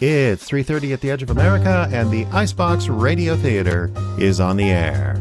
It's 3:30 at the Edge of America, and the Icebox Radio Theater is on the air.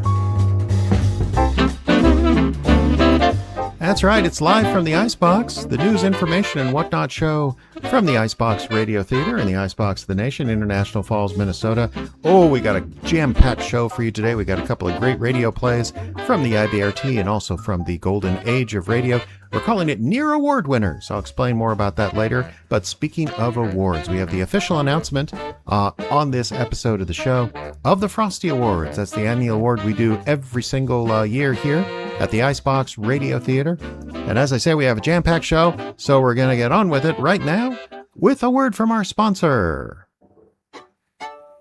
That's right, it's live from the Icebox, the news, information, and whatnot show from the Icebox Radio Theater and the Icebox of the Nation, International Falls, Minnesota. Oh, we got a jam-packed show for you today. We got a couple of great radio plays from the IBRT and also from the golden age of radio. We're calling it Near Award Winners. I'll explain more about that later. But speaking of awards, we have the official announcement on this episode of the show of the Frostie Awards. That's the annual award we do every single year here at the Icebox Radio Theater. And as I say, we have a jam-packed show, so we're going to get on with it right now with a word from our sponsor.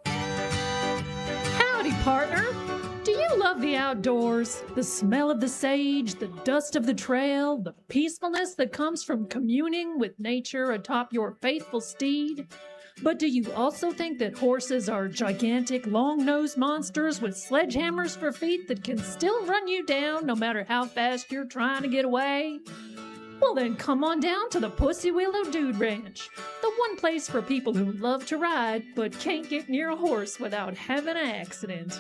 Howdy, partner. Do you love the outdoors? The smell of the sage, the dust of the trail, the peacefulness that comes from communing with nature atop your faithful steed? But do you also think that horses are gigantic, long-nosed monsters with sledgehammers for feet that can still run you down no matter how fast you're trying to get away? Well then, come on down to the Pussy Willow Dude Ranch, the one place for people who love to ride but can't get near a horse without having an accident.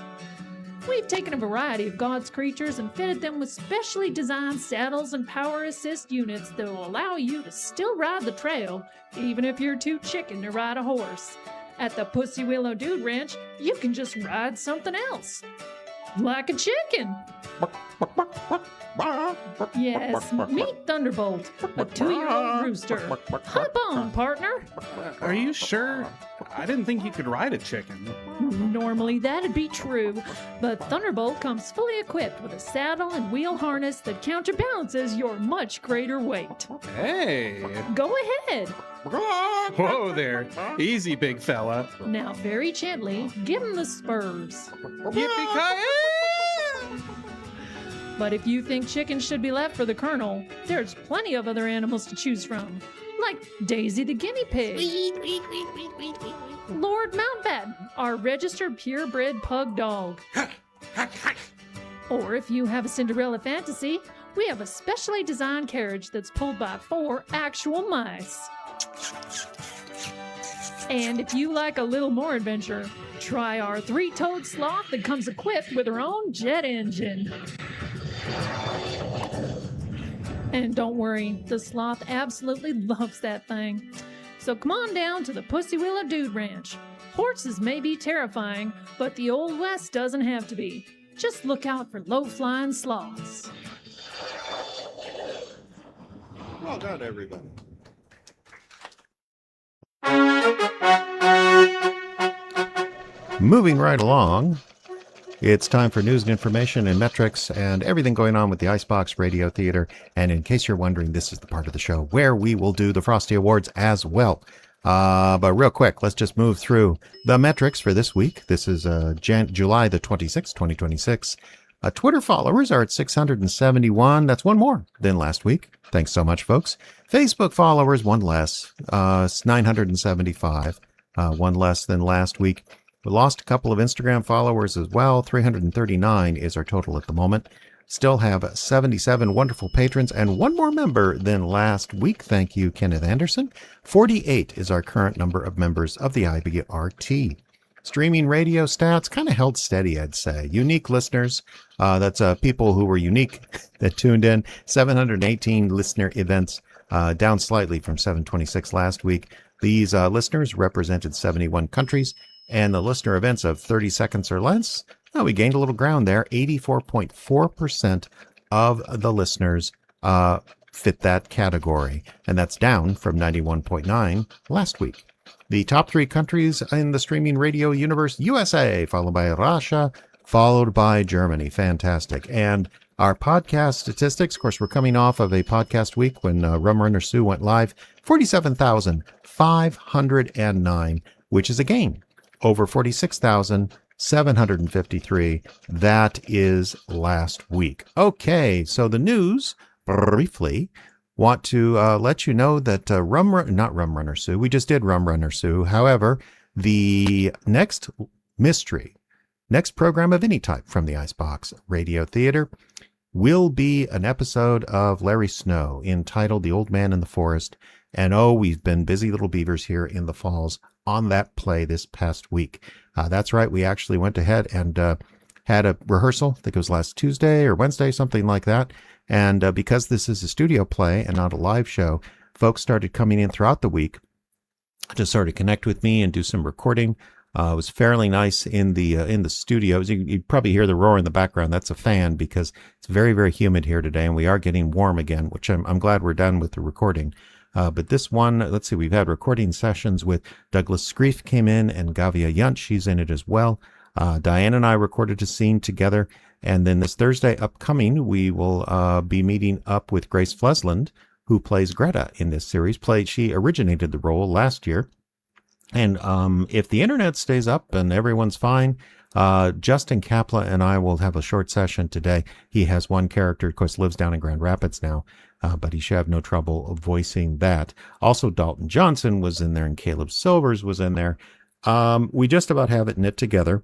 We've taken a variety of God's creatures and fitted them with specially designed saddles and power assist units that will allow you to still ride the trail, even if you're too chicken to ride a horse. At the Pussy Willow Dude Ranch, you can just ride something else. Like a chicken. Yes, meet Thunderbolt, a 2-year-old rooster. Hop on, partner. Are you sure? I didn't think you could ride a chicken. Normally that'd be true, but Thunderbolt comes fully equipped with a saddle and wheel harness that counterbalances your much greater weight. Hey! Go ahead. Whoa there. Easy, big fella. Now, very gently, give him the spurs. Yippee-ki-yay! But if you think chickens should be left for the colonel, there's plenty of other animals to choose from, like Daisy the guinea pig, Lord Mountbatten, our registered purebred pug dog. Or if you have a Cinderella fantasy, we have a specially designed carriage that's pulled by 4 actual mice. And if you like a little more adventure, try our 3-toed sloth that comes equipped with her own jet engine. And don't worry, the sloth absolutely loves that thing. So come on down to the Pussy Willow Dude Ranch. Horses may be terrifying, but the Old West doesn't have to be. Just look out for low-flying sloths. Well done, everybody. Moving right along, it's time for news and information and metrics and everything going on with the Icebox Radio Theater. And in case you're wondering, this is the part of the show where we will do the Frostie Awards as well. But real quick, let's just move through the metrics for this week. This is July the 26th, 2026. Twitter followers are at 671. That's one more than last week. Thanks so much, folks. Facebook followers, one less, 975, one less than last week. We lost a couple of Instagram followers as well. 339 is our total at the moment. Still have 77 wonderful patrons and one more member than last week. Thank you, Kenneth Anderson. 48 is our current number of members of the IBRT. Streaming radio stats kind of held steady, I'd say. Unique listeners, that's people who were unique that tuned in. 718 listener events, down slightly from 726 last week. These listeners represented 71 countries. And the listener events of 30 seconds or less, we gained a little ground there. 84.4% of the listeners fit that category. And that's down from 91.9 last week. The top 3 countries in the streaming radio universe, USA, followed by Russia, followed by Germany. Fantastic. And our podcast statistics, of course, we're coming off of a podcast week when Rum Runner Sue went live. 47,509, which is a gain over 46,753. That is last week. Okay, so the news, briefly, want to let you know that not Rum Runner Sue, we just did Rum Runner Sue. However, the next program of any type from the Icebox Radio Theater will be an episode of Larry Snow entitled The Old Man in the Forest. And oh, we've been busy little beavers here in the Falls on that play this past week. That's right. We actually went ahead and had a rehearsal. I think it was last Tuesday or Wednesday, something like that. And because this is a studio play and not a live show, folks started coming in throughout the week to sort of connect with me and do some recording. It was fairly nice in the studios. You probably hear the roar in the background. That's a fan because it's very, very humid here today, and we are getting warm again, which I'm glad we're done with the recording. But this one, let's see, we've had recording sessions with Douglas Screef came in, and Gavia Yunt, she's in it as well. Diane and I recorded a scene together, and then this Thursday upcoming, we will be meeting up with Grace Flesland, who plays Greta in this series. She originated the role last year. And if the internet stays up and everyone's fine, Justin Kapla and I will have a short session today. He has one character, of course, lives down in Grand Rapids now, but he should have no trouble voicing that. Also, Dalton Johnson was in there and Caleb Silvers was in there. We just about have it knit together.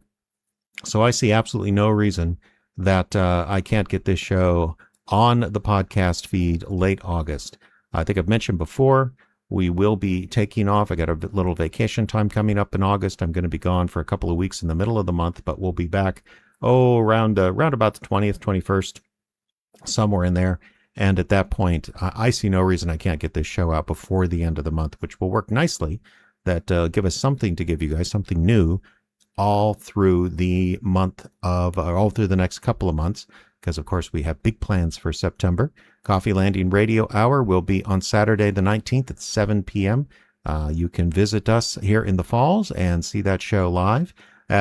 So I see absolutely no reason that I can't get this show on the podcast feed late August. I think I've mentioned before, we will be taking off. I got a little vacation time coming up in August. I'm going to be gone for a couple of weeks in the middle of the month, but we'll be back, around about the 20th, 21st, somewhere in there. And at that point, I see no reason I can't get this show out before the end of the month, which will work nicely. That give us something to give you guys, something new, all through the all through the next couple of months. Because, of course, we have big plans for September. Coffee Landing Radio Hour will be on Saturday the 19th at 7 p.m. You can visit us here in the Falls and see that show live.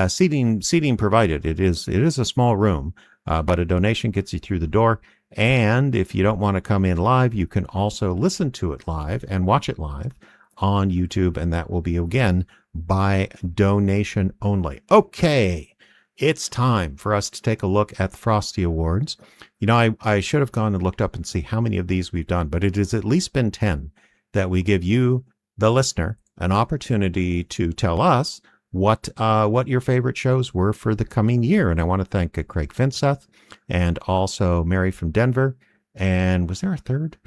Seating provided. It is a small room, but a donation gets you through the door. And if you don't want to come in live, you can also listen to it live and watch it live on YouTube, and that will be, again, by donation only. Okay. It's time for us to take a look at the Frostie Awards. You know, I should have gone and looked up and see how many of these we've done, but it has at least been 10 that we give you, the listener, an opportunity to tell us what your favorite shows were for the coming year. And I want to thank Craig Finseth and also Mary from Denver. And was there a third?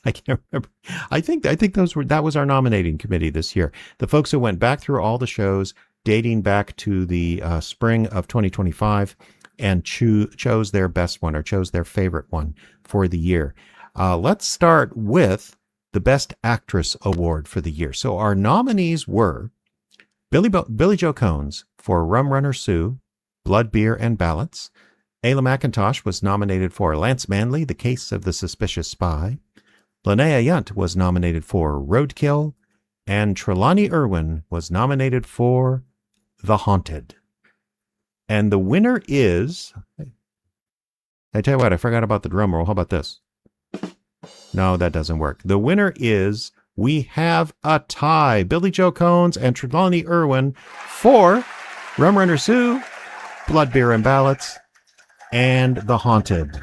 I can't remember. I think that was our nominating committee this year. The folks who went back through all the shows dating back to the spring of 2025 and chose their best one or chose their favorite one for the year. Let's start with the Best Actress Award for the year. So our nominees were Billy Joe Cones for Rum Runner Sue, Blood, Beer, and Ballots. Ayla McIntosh was nominated for Lance Manley, The Case of the Suspicious Spy. Linnea Yunt was nominated for Roadkill. And Trelawney Irwin was nominated for The Haunted. And the winner is... I tell you what, I forgot about the drum roll. How about this? No, that doesn't work. The winner is... We have a tie. Billy Joe Cones and Trelawney Irwin for Rum Runner Sue, Blood, Beer, and Ballots, and The Haunted.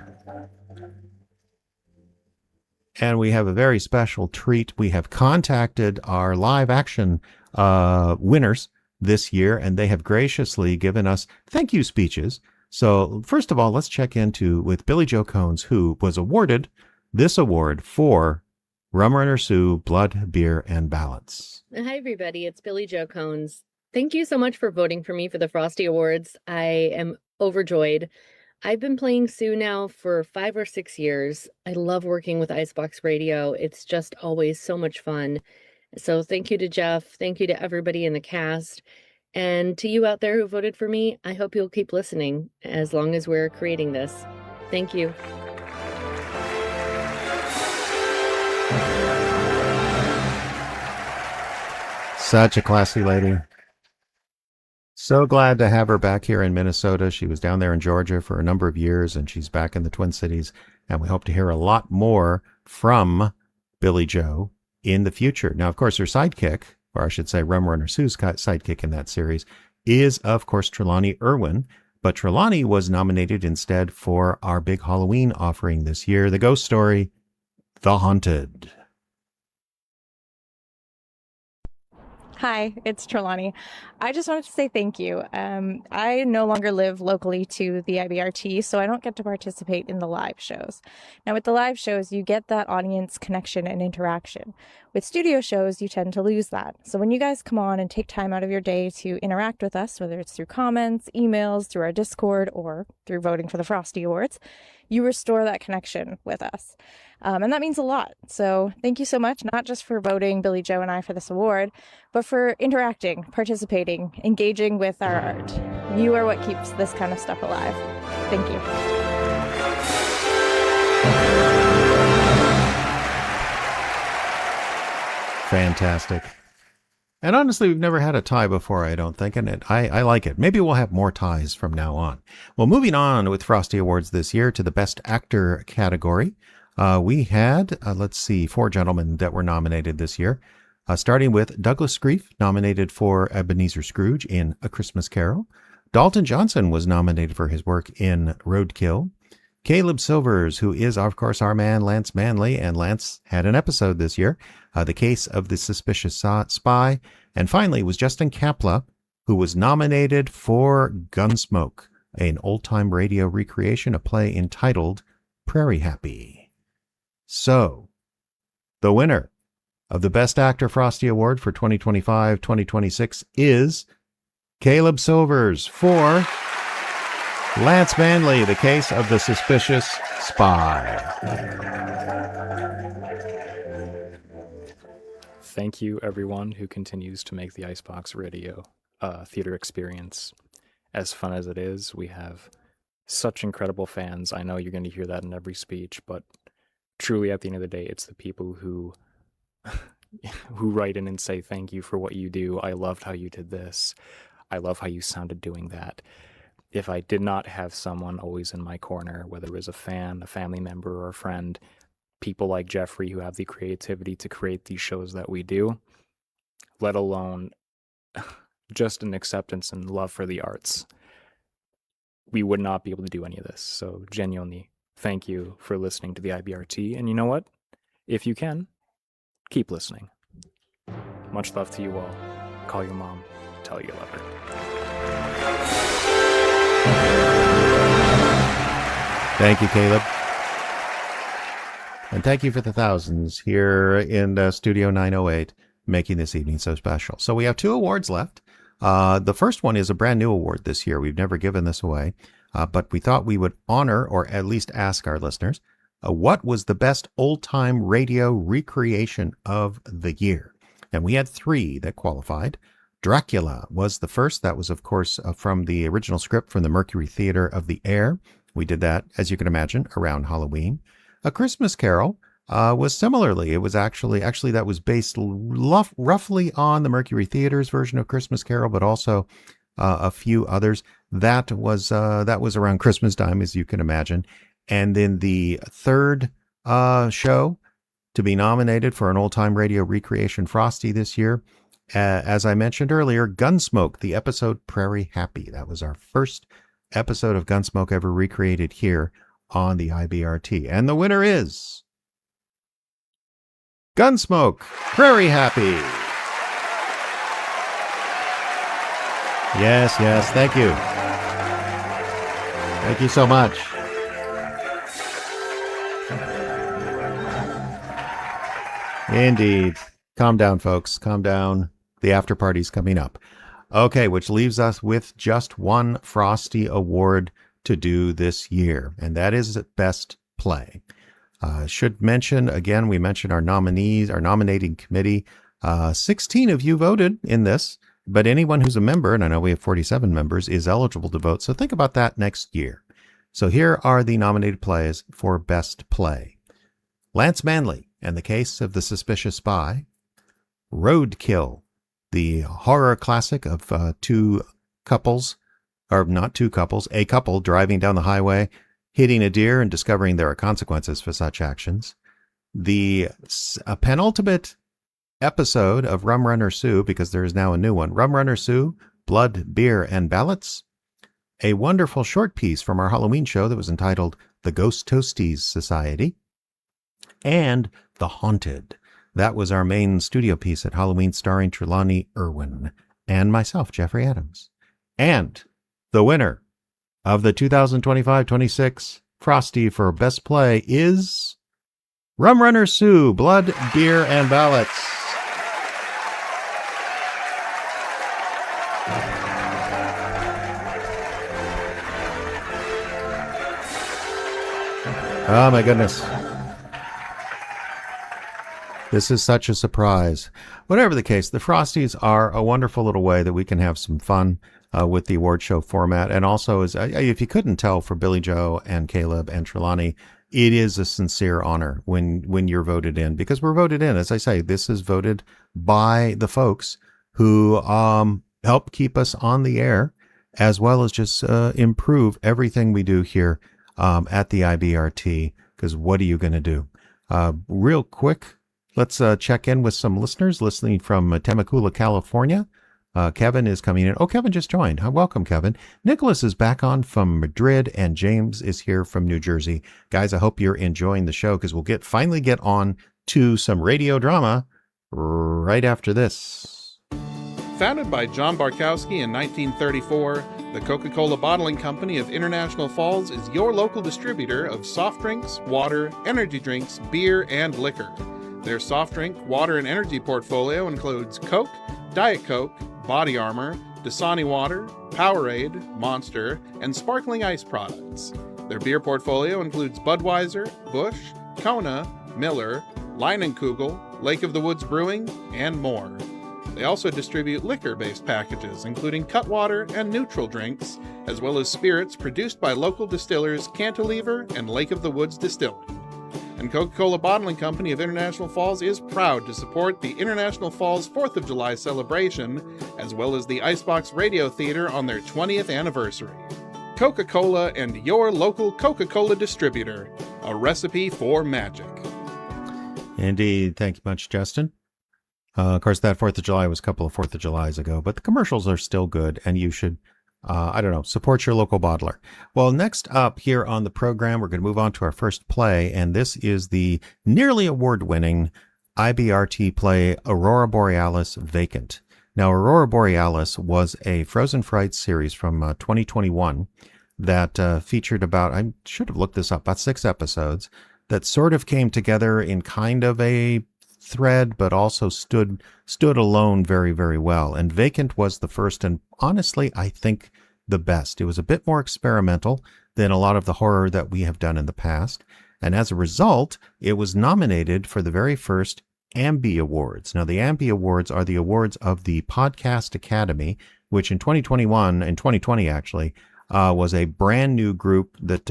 And we have a very special treat. We have contacted our live action winners this year, and they have graciously given us thank you speeches. So first of all, let's check with Billy Joe Cones, who was awarded this award for Rum Runner Sue, Blood, Beer, and Ballots. Hi, everybody. It's Billy Joe Cones. Thank you so much for voting for me for the Frostie Awards. I am overjoyed. I've been playing Sue now for 5 or 6 years. I love working with Icebox Radio. It's just always so much fun. So thank you to Jeff. Thank you to everybody in the cast. And to you out there who voted for me, I hope you'll keep listening as long as we're creating this. Thank you. Such a classy lady. So glad to have her back here in Minnesota. She was down there in Georgia for a number of years, and she's back in the Twin Cities. And we hope to hear a lot more from Billy Joe in the future. Now, of course, her sidekick, or I should say Rum Runner Sue's sidekick in that series, is, of course, Trelawney Irwin. But Trelawney was nominated instead for our big Halloween offering this year, the ghost story, The Haunted. Hi, it's Trelawney. I just wanted to say thank you. I no longer live locally to the IBRT, so I don't get to participate in the live shows. Now, with the live shows, you get that audience connection and interaction. With studio shows, you tend to lose that. So when you guys come on and take time out of your day to interact with us, whether it's through comments, emails, through our Discord, or through voting for the Frostie Awards, you restore that connection with us. And that means a lot. So thank you so much, not just for voting Billy Joe and I for this award, but for interacting, participating, engaging with our art. You are what keeps this kind of stuff alive. Thank you. Fantastic. And honestly, we've never had a tie before, I don't think, and I like it. Maybe we'll have more ties from now on. Well, moving on with Frostie Awards this year to the Best Actor category. We had, let's see, 4 gentlemen that were nominated this year, starting with Douglas Screef, nominated for Ebenezer Scrooge in A Christmas Carol. Dalton Johnson was nominated for his work in Roadkill. Caleb Silvers, who is, of course, our man Lance Manley, and Lance had an episode this year, The Case of the Suspicious Spy. And finally was Justin Kapla, who was nominated for Gunsmoke, an old-time radio recreation, a play entitled Prairie Happy. So, the winner of the Best Actor Frostie Award for 2025-2026 is Caleb Silvers for Lance Manley, The Case of the Suspicious Spy. Thank you, everyone who continues to make the Icebox Radio Theater experience as fun as it is. We have such incredible fans. I know you're going to hear that in every speech, but truly, at the end of the day, it's the people who write in and say, thank you for what you do. I loved how you did this. I love how you sounded doing that. If I did not have someone always in my corner, whether it was a fan, a family member, or a friend, people like Jeffrey who have the creativity to create these shows that we do, let alone just an acceptance and love for the arts, we would not be able to do any of this. So genuinely, thank you for listening to the IBRT. And you know what? If you can, keep listening. Much love to you all. Call your mom. Tell you love her. Thank you, Caleb. And thank you for the thousands here in Studio 908, making this evening so special. So we have 2 awards left. The first one is a brand new award this year. We've never given this away. But we thought we would honor, or at least ask our listeners, what was the best old-time radio recreation of the year? And we had 3 that qualified. Dracula was the first. That was, of course, from the original script from the Mercury Theater of the Air. We did that, as you can imagine, around Halloween. A Christmas Carol was similarly. It was actually that was based roughly on the Mercury Theater's version of Christmas Carol, but also a few others. That was around Christmas time, as you can imagine. And then the third show to be nominated for an old-time radio recreation Frostie this year, as I mentioned earlier, Gunsmoke, the episode Prairie Happy. That was our first episode of Gunsmoke ever recreated here on the IBRT. And the winner is Gunsmoke, Prairie Happy. Yes, thank you. Thank you so much. Indeed. Calm down, folks. Calm down. The after party's coming up. Okay, which leaves us with just one Frostie Award to do this year, and that is Best Play. Should mention, again, we mentioned our nominees, our nominating committee. 16 of you voted in this, but anyone who's a member, and I know we have 47 members, is eligible to vote, so think about that next year. So here are the nominated plays for Best Play. Lance Manley and the Case of the Suspicious Spy. Roadkill, the horror classic of a couple driving down the highway, hitting a deer and discovering there are consequences for such actions. The penultimate episode of Rum Runner Sue, because there is now a new one, Rum Runner Sue, Blood, Beer, and Ballots. A wonderful short piece from our Halloween show that was entitled The Ghost Toasties Society. And The Haunted, That was our main studio piece at Halloween, starring Trelawney Irwin and myself, Jeffrey Adams. And the winner of the 2025-26 Frosty for Best Play is Rum Runner Sue, Blood, Beer, and Ballots. Oh my goodness. This is such a surprise. Whatever the case, the Frosties are a wonderful little way that we can have some fun with the award show format. And also, as if you couldn't tell, for Billy Joe and Caleb and Trelawney, it is a sincere honor when you're voted in, because we're voted in. As I say, this is voted by the folks who help keep us on the air, as well as just improve everything we do here at the IBRT, because what are you going to do? Real quick, let's check in with some listeners listening from Temecula, California. Kevin is coming in. Oh, Kevin just joined. Welcome, Kevin. Nicholas is back on from Madrid, and James is here from New Jersey. Guys, I hope you're enjoying the show, because we'll finally get on to some radio drama right after this. Founded by John Barkowski in 1934, the Coca-Cola Bottling Company of International Falls is your local distributor of soft drinks, water, energy drinks, beer, and liquor. Their soft drink, water, and energy portfolio includes Coke, Diet Coke, Body Armor, Dasani Water, Powerade, Monster, and sparkling ice products. Their beer portfolio includes Budweiser, Busch, Kona, Miller, Leinenkugel, Lake of the Woods Brewing, and more. They also distribute liquor-based packages, including Cutwater and neutral drinks, as well as spirits produced by local distillers Cantilever and Lake of the Woods Distilling. And Coca-Cola Bottling Company of International Falls is proud to support the International Falls 4th of July celebration, as well as the Icebox Radio Theater on their 20th anniversary. Coca-Cola and your local Coca-Cola distributor, a recipe for magic. Indeed. Thank you much, Justin. Of course, that 4th of July was a couple of 4th of Julys ago, but the commercials are still good, and you should, support your local bottler. Well, next up here on the program, we're going to move on to our first play, and this is the nearly award-winning IBRT play Aurora Borealis Vacant. Now, Aurora Borealis was a Frozen Fright series from 2021 that featured I should have looked this up, about 6 episodes that sort of came together in kind of a thread, but also stood alone very, very well. And Vacant was the first, and honestly, I think the best. It was a bit more experimental than a lot of the horror that we have done in the past. And as a result, it was nominated for the very first Ambie Awards. Now, the Ambie Awards are the awards of the Podcast Academy, which in 2020 actually, was a brand new group that,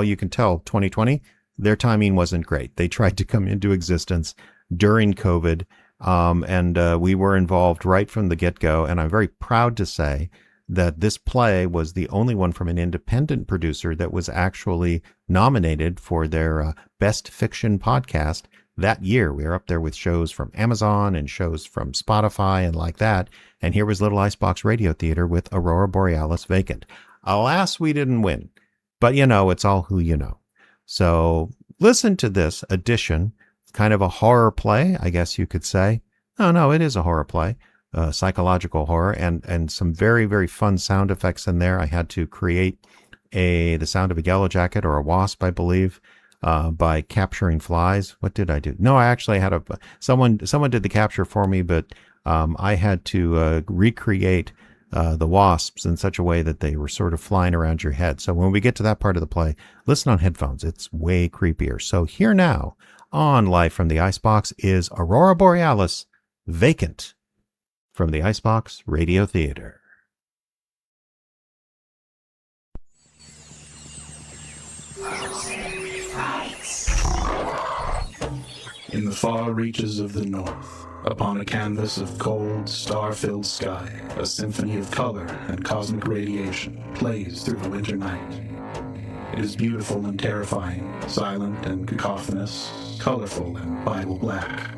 you can tell 2020, their timing wasn't great. They tried to come into existence during COVID, and we were involved right from the get-go. And I'm very proud to say that this play was the only one from an independent producer that was actually nominated for their Best Fiction Podcast that year. We were up there with shows from Amazon and shows from Spotify and like that. And here was Little Icebox Radio Theater with Aurora Borealis Vacant. Alas, we didn't win, but it's all who you know. So listen to this edition, kind of a horror play, I guess you could say. No, it is a horror play, psychological horror, and some very, very fun sound effects in there. I had to create the sound of a yellow jacket or a wasp, I believe, by capturing flies. What did I do? No, I actually had someone did the capture for me, but I had to recreate the wasps in such a way that they were sort of flying around your head. So when we get to that part of the play, listen on headphones. It's way creepier. So here now, on Live from the Icebox, is Aurora Borealis Vacant from the Icebox Radio Theater. In the far reaches of the north, upon a canvas of cold, star-filled sky, a symphony of color and cosmic radiation plays through the winter night. It is beautiful and terrifying, silent and cacophonous, colorful and Bible black.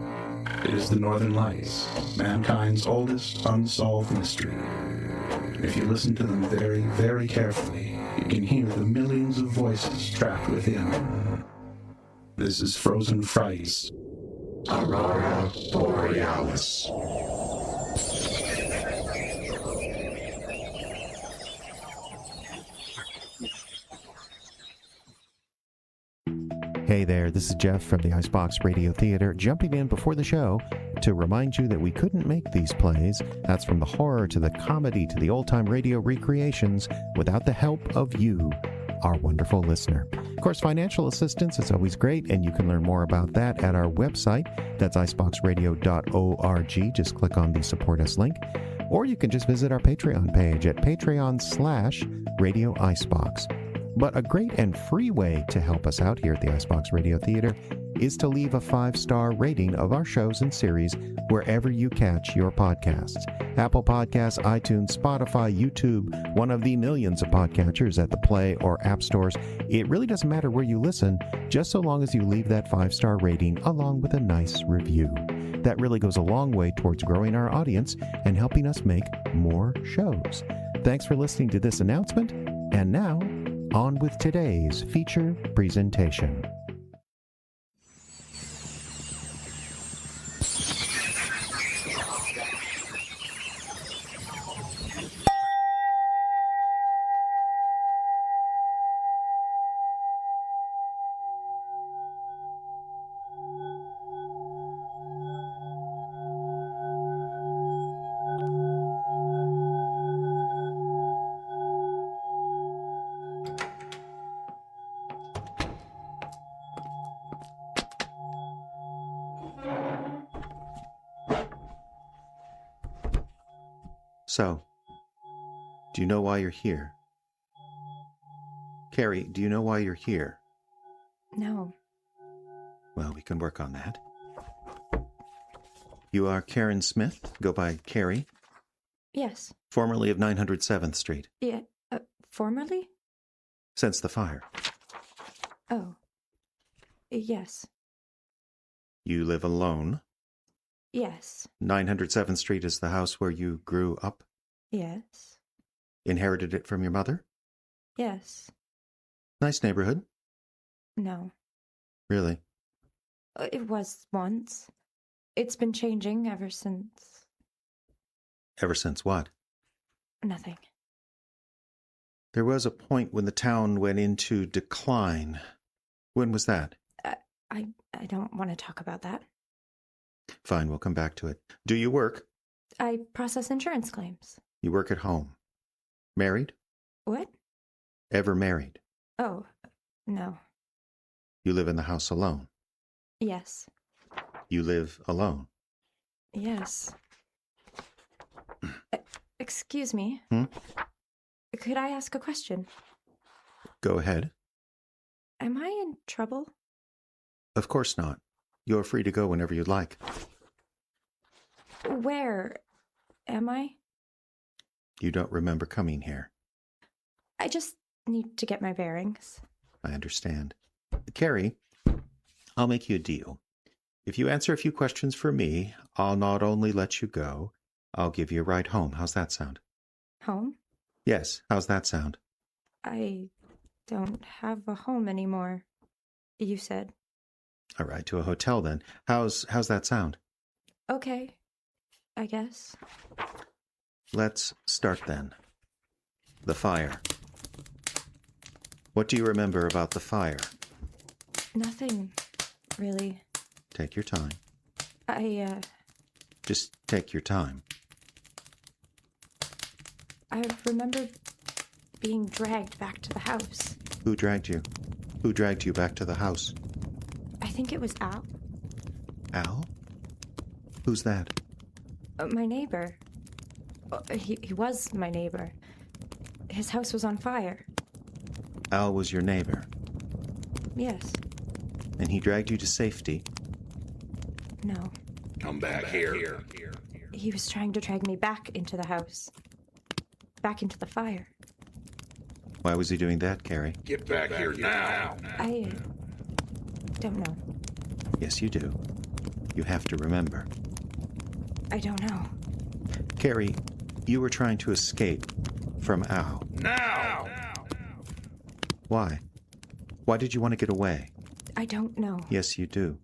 It is the Northern Lights, mankind's oldest unsolved mystery. If you listen to them very, very carefully, you can hear the millions of voices trapped within. This is Frozen Frights, Aurora Borealis. Hey there, this is Jeff from the Icebox Radio Theater, jumping in before the show to remind you that we couldn't make these plays, that's from the horror to the comedy to the old-time radio recreations, without the help of you, our wonderful listener. Of course, financial assistance is always great, and you can learn more about that at our website. That's iceboxradio.org. Just click on the Support Us link. Or you can just visit our Patreon page at patreon.com/Radio Icebox. But a great and free way to help us out here at the Icebox Radio Theater is to leave a 5-star rating of our shows and series wherever you catch your podcasts. Apple Podcasts, iTunes, Spotify, YouTube, one of the millions of podcatchers at the Play or App Stores. It really doesn't matter where you listen, just so long as you leave that 5-star rating along with a nice review. That really goes a long way towards growing our audience and helping us make more shows. Thanks for listening to this announcement, and now, on with today's feature presentation. So, do you know why you're here? Carrie, do you know why you're here? No. Well, we can work on that. You are Karen Smith, go by Carrie, Yes. formerly of 907th Street, Yeah. Formerly? since the fire. Oh. Yes. You live alone. Yes. 907th Street is the house where you grew up. Yes. Inherited it from your mother. Yes. Nice neighborhood. No. Really? It was once. It's been changing ever since. Ever since what? Nothing. There was a point when the town went into decline. When was that? I don't want to talk about that. Fine, we'll come back to it. Do you work? I process insurance claims. You work at home. Married? What? Ever married? Oh, no. You live in the house alone. Yes. You live alone. Yes. Excuse me. Hmm? Could I ask a question? Go ahead. Am I in trouble? Of course not. You're free to go whenever you'd like. Where am I? You don't remember coming here. I just need to get my bearings. I understand. Carrie, I'll make you a deal. If you answer a few questions for me, I'll not only let you go, I'll give you a ride home. How's that sound? Home? Yes, how's that sound? I don't have a home anymore, you said. A ride to a hotel, then. How's that sound? Okay, I guess. Let's start then. The fire. What do you remember about the fire? Nothing, really. Take your time. Just take your time. I remember being dragged back to the house. Who dragged you? Who dragged you back to the house? I think it was Al. Al? Who's that? My neighbor. He was my neighbor. His house was on fire. Al was your neighbor, Yes. and he dragged you to safety. No. Come back here. He was trying to drag me back into the house. Back into the fire. Why was he doing that, Carrie? Get back here now. I don't know. Yes, you do. You have to remember. I don't know. Carrie, you were trying to escape from Al. Now! Why? Why did you want to get away? I don't know. Yes, you do.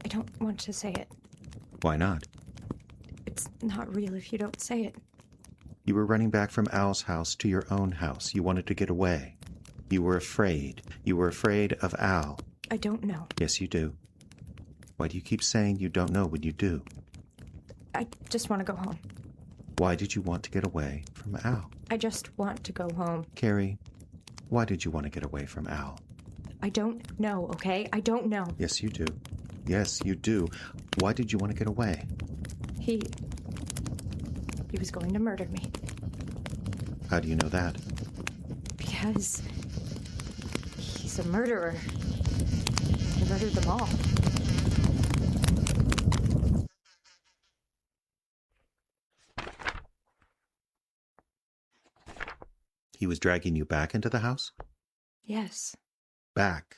I don't want to say it. Why not? It's not real if you don't say it. You were running back from Al's house to your own house. You wanted to get away. You were afraid. You were afraid of Al. I don't know. Yes, you do. Why do you keep saying you don't know when you do? I just want to go home. Why did you want to get away from Al? I just want to go home. Carrie, why did you want to get away from Al? I don't know, okay? I don't know. Yes, you do. Yes, you do. Why did you want to get away? He was going to murder me. How do you know that? Because he's a murderer. He murdered them all. He was dragging you back into the house? Yes. Back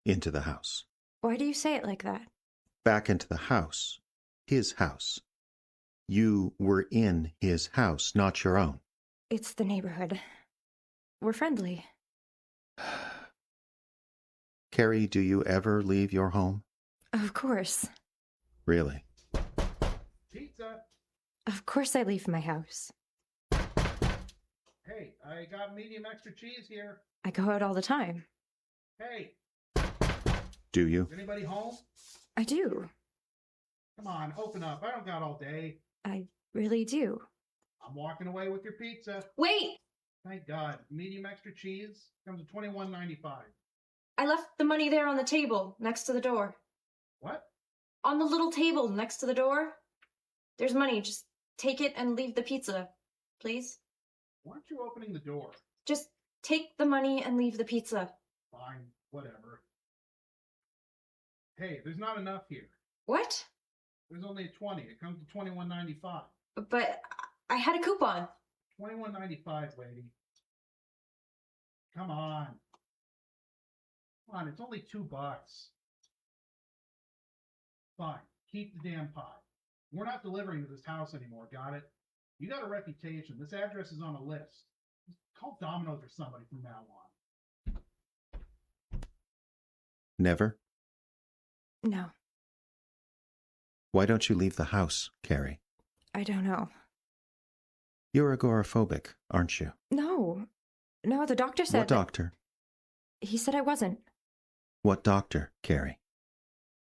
into the house. Why do you say it like that? Back into the house. His house. You were in his house, not your own. It's the neighborhood. We're friendly. Carrie, do you ever leave your home? Of course. Really? Pizza. Of course I leave my house. Hey, I got medium extra cheese here. I go out all the time. Hey, Do you? is anybody home? I do. Come on, open up. I don't got all day. I really do. I'm walking away with your pizza. Wait! Thank God. Medium extra cheese comes to $21.95. I left the money there on the table next to the door. What? On the little table next to the door. There's money. Just take it and leave the pizza, please. Why aren't you opening the door? Just take the money and leave the pizza. Fine, whatever. Hey, there's not enough here. What? There's only a 20. It comes to $21.95. But I had a coupon. $21.95, lady. Come on. Come on, it's only $2. Fine, keep the damn pie. We're not delivering to this house anymore, got it? You got a reputation. This address is on a list. Just call Domino's or somebody from now on. Never? No, Why don't you leave the house, Carrie? I don't know. You're agoraphobic, aren't you? No, the doctor said What doctor? He said I wasn't. What doctor, Carrie?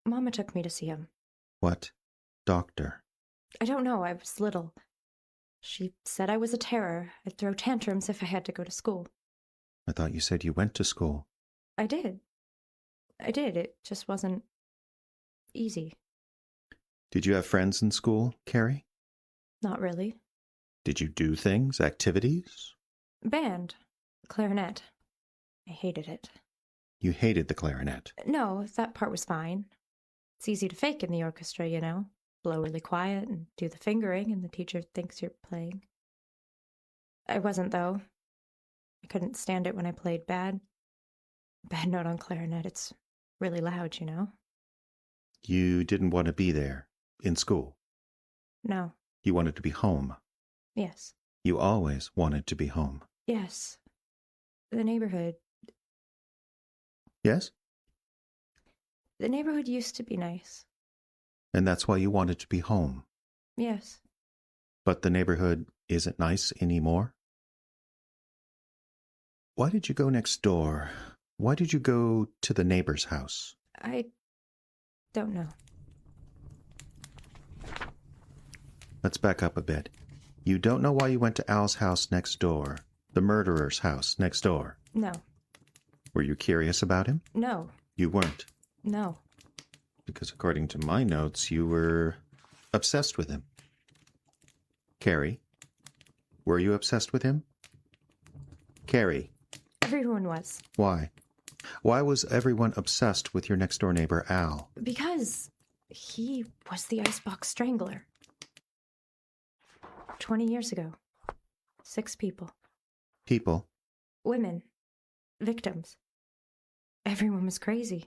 Mama took me to see him. What doctor? I don't know, I was little. She said I was a terror. I'd throw tantrums if I had to go to school. I thought you said you went to school. I did. It just wasn't easy. Did you have friends in school, Carrie? Not really. Did you do things, activities? Band. Clarinet. I hated it. You hated the clarinet. No, that part was fine. It's easy to fake in the orchestra, you know. Blow really quiet and do the fingering, and the teacher thinks you're playing. I wasn't, though. I couldn't stand it when I played bad. Bad note on clarinet, it's really loud, you know. You didn't want to be there, in school. No. You wanted to be home. Yes. You always wanted to be home. Yes. The neighborhood. Yes? The neighborhood used to be nice. And that's why you wanted to be home. Yes. But the neighborhood isn't nice anymore? Why did you go next door? Why did you go to the neighbor's house? I don't know. Let's back up a bit. You don't know why you went to Al's house next door, the murderer's house next door. No. Were you curious about him? No. You weren't. No. Because according to my notes, you were obsessed with him. Carrie, were you obsessed with him? Carrie. Everyone was. Why? Why was everyone obsessed with your next-door neighbor, Al? Because he was the Icebox Strangler. 20 years ago. 6 people. People? Women. Victims. Everyone was crazy.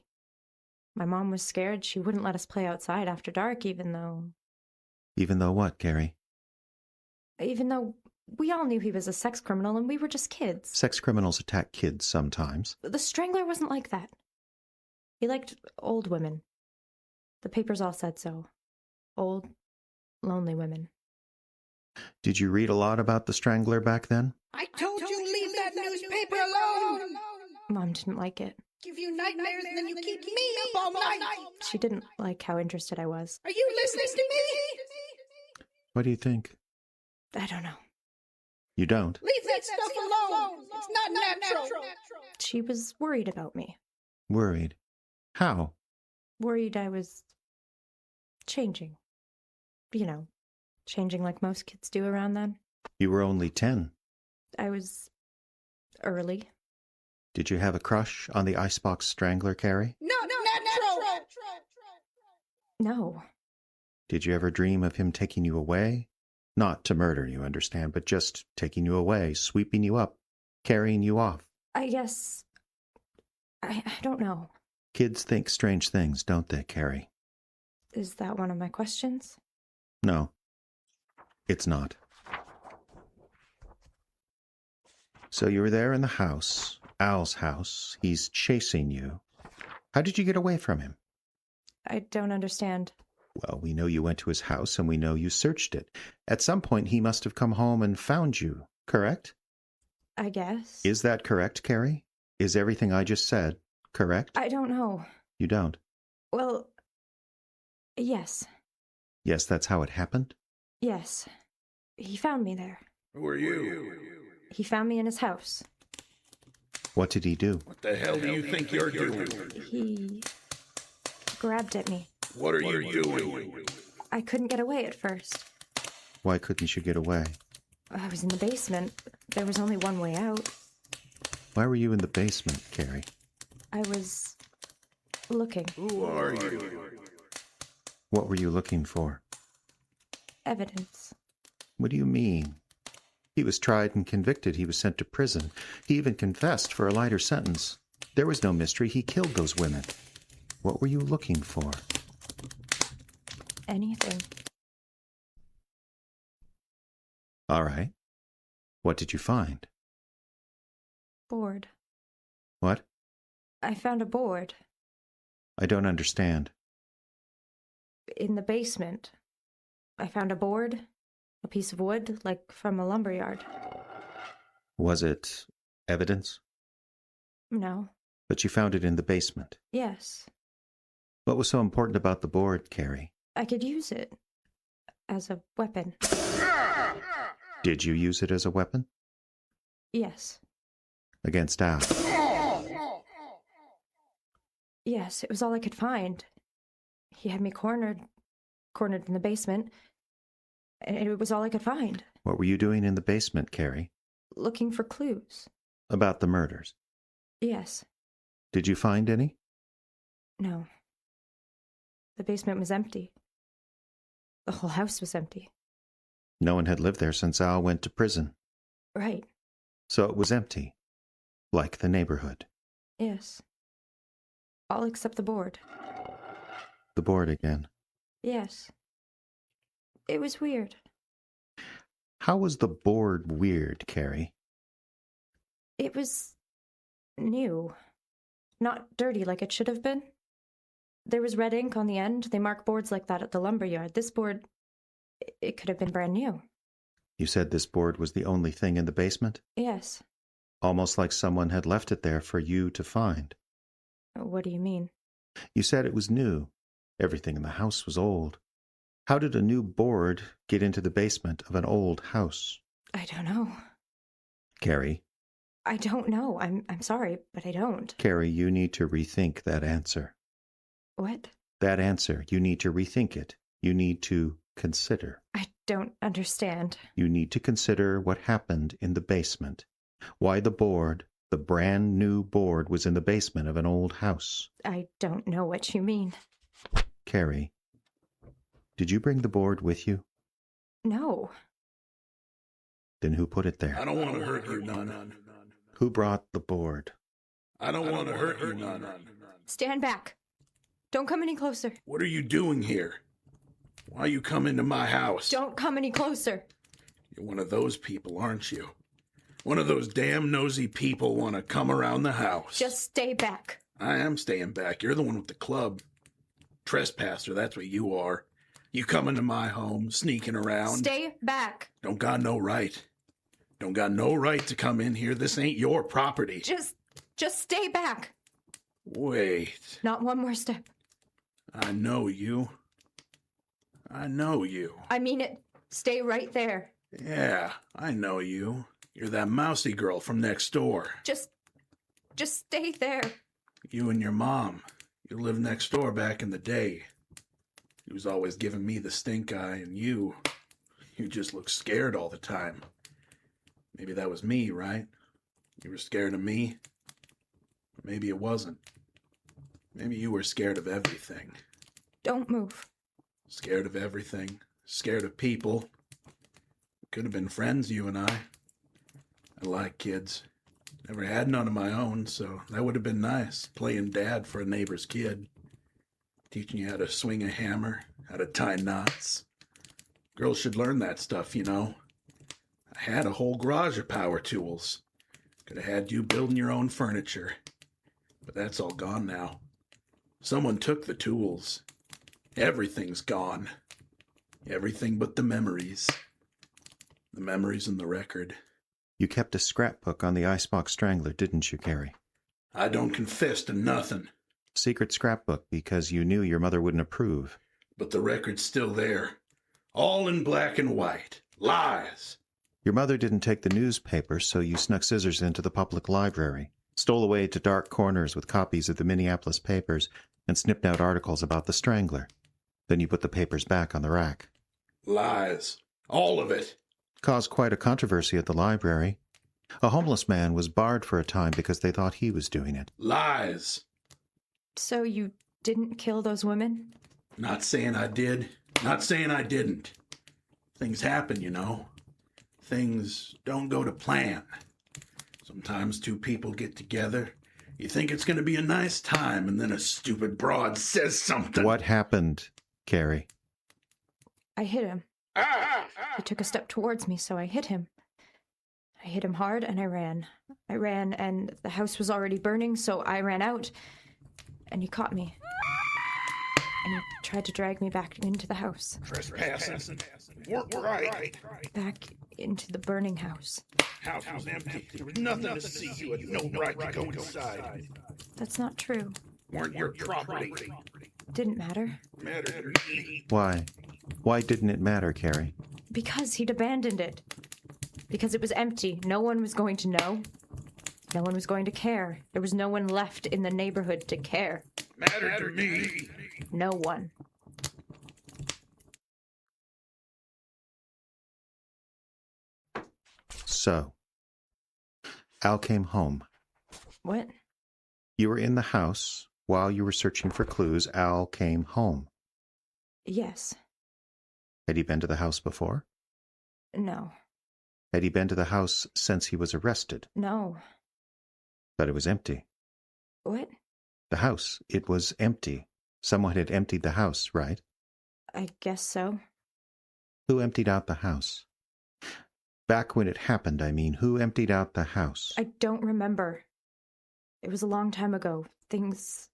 My mom was scared she wouldn't let us play outside after dark, even though what, Carrie? Even though we all knew he was a sex criminal and we were just kids. Sex criminals attack kids sometimes. The Strangler wasn't like that. He liked old women. The papers all said so. Old, lonely women. Did you read a lot about the Strangler back then? I told you leave that newspaper alone. Mom didn't like it. Give you nightmares and then you keep me up all night. She didn't like how interested I was. Are you listening to me? What do you think? I don't know. You don't? Leave that stuff alone. It's not natural. She was worried about me. Worried? How? Worried I was changing. You know, changing like most kids do around then. You were only 10. I was early. Did you have a crush on the Icebox Strangler, Carrie? Not natural. No. Did you ever dream of him taking you away? Not to murder, you understand, but just taking you away, sweeping you up, carrying you off. I guess... I don't know. Kids think strange things, don't they, Carrie? Is that one of my questions? No, it's not. So you were there in the house, Al's house. He's chasing you. How did you get away from him? I don't understand. Well, we know you went to his house and we know you searched it. At some point, he must have come home and found you, correct? I guess. Is that correct, Carrie? Is everything I just said correct? I don't know. You don't? Well, yes. Yes, that's how it happened? Yes. He found me there. Who are you? He found me in his house. What did he do? What the hell do you think you're doing? He grabbed at me. What are you doing? I couldn't get away at first. Why couldn't you get away? I was in the basement. There was only one way out. Why were you in the basement, Carrie? I was looking. Who are you? What were you looking for? Evidence. What do you mean? He was tried and convicted. He was sent to prison. He even confessed for a lighter sentence. There was no mystery. He killed those women. What were you looking for? Anything. All right. What did you find? Board. What? I found a board. I don't understand. In the basement. I found a board, a piece of wood, like from a lumberyard. Was it evidence? No. But you found it in the basement. Yes. What was so important about the board, Carrie? I could use it as a weapon. Did you use it as a weapon? Yes. Against Al? Yes, it was all I could find. He had me cornered in the basement, and it was all I could find. What were you doing in the basement, Carrie? Looking for clues. About the murders? Yes. Did you find any? No. The basement was empty. The whole house was empty. No one had lived there since Al went to prison. Right. So it was empty. Like the neighborhood. Yes. All except the board. The board again. Yes. It was weird. How was the board weird, Carrie? It was new. Not dirty like it should have been. There was red ink on the end. They mark boards like that at the lumberyard. This board, it could have been brand new. You said this board was the only thing in the basement? Yes. Almost like someone had left it there for you to find. What do you mean? You said it was new. Everything in the house was old. How did a new board get into the basement of an old house? I don't know. Carrie? I don't know. I'm sorry, but I don't. Carrie, you need to rethink that answer. What? That answer. You need to rethink it. You need to consider. I don't understand. You need to consider what happened in the basement. Why the board, the brand new board, was in the basement of an old house. I don't know what you mean. Carrie, did you bring the board with you? No. Then who put it there? I don't want to hurt you none. Who brought the board? I don't want to hurt you none. Stand back. Don't come any closer. What are you doing here? Why you come into my house? Don't come any closer. You're one of those people, aren't you? One of those damn nosy people want to come around the house. Just stay back. I am staying back. You're the one with the club. Trespasser, that's what you are. You come into my home, sneaking around. Stay back. Don't got no right. Don't got no right to come in here. This ain't your property. Just stay back. Wait. Not one more step. I know you. I know you. I mean it. Stay right there. Yeah, I know you. You're that mousy girl from next door. Just stay there. You and your mom. You lived next door back in the day. He was always giving me the stink eye, and you just look scared all the time. Maybe that was me, right? You were scared of me? Or maybe it wasn't. Maybe you were scared of everything. Don't move. Scared of everything. Scared of people. We could have been friends, you and I. I like kids. Never had none of my own, so that would have been nice, playing dad for a neighbor's kid. Teaching you how to swing a hammer, how to tie knots. Girls should learn that stuff, you know. I had a whole garage of power tools. Could have had you building your own furniture. But that's all gone now. Someone took the tools. Everything's gone. Everything but the memories. The memories in the record. You kept a scrapbook on the Icebox Strangler, didn't you, Carrie? I don't confess to nothing. Secret scrapbook because you knew your mother wouldn't approve. But the record's still there. All in black and white. Lies. Your mother didn't take the newspaper, so you snuck scissors into the public library, stole away to dark corners with copies of the Minneapolis papers, and snipped out articles about the Strangler. Then you put the papers back on the rack. Lies. All of it. Caused quite a controversy at the library. A homeless man was barred for a time because they thought he was doing it. Lies. So you didn't kill those women? Not saying I did. Not saying I didn't. Things happen, you know. Things don't go to plan. Sometimes two people get together. You think it's going to be a nice time, and then a stupid broad says something. What happened, Carrie? I hit him. He took a step towards me, so I hit him. I hit him hard, and I ran. I ran, and the house was already burning, so I ran out, and he caught me. And he tried to drag me back into the house. Trespassing. Work right. Back into the burning house. House was empty. There was nothing to see. You had no right to go inside. That's not true. Weren't your property. Didn't matter. Mattered to me. Why? Why didn't it matter, Carrie? Because he'd abandoned it. Because it was empty. No one was going to know. No one was going to care. There was no one left in the neighborhood to care. Mattered to me. No one. So, Al came home. What? You were in the house. While you were searching for clues, Al came home. Yes. Had he been to the house before? No. Had he been to the house since he was arrested? No. But it was empty. What? The house, it was empty. Someone had emptied the house, right? I guess so. Who emptied out the house? Back when it happened, I mean, who emptied out the house? I don't remember. It was a long time ago. Things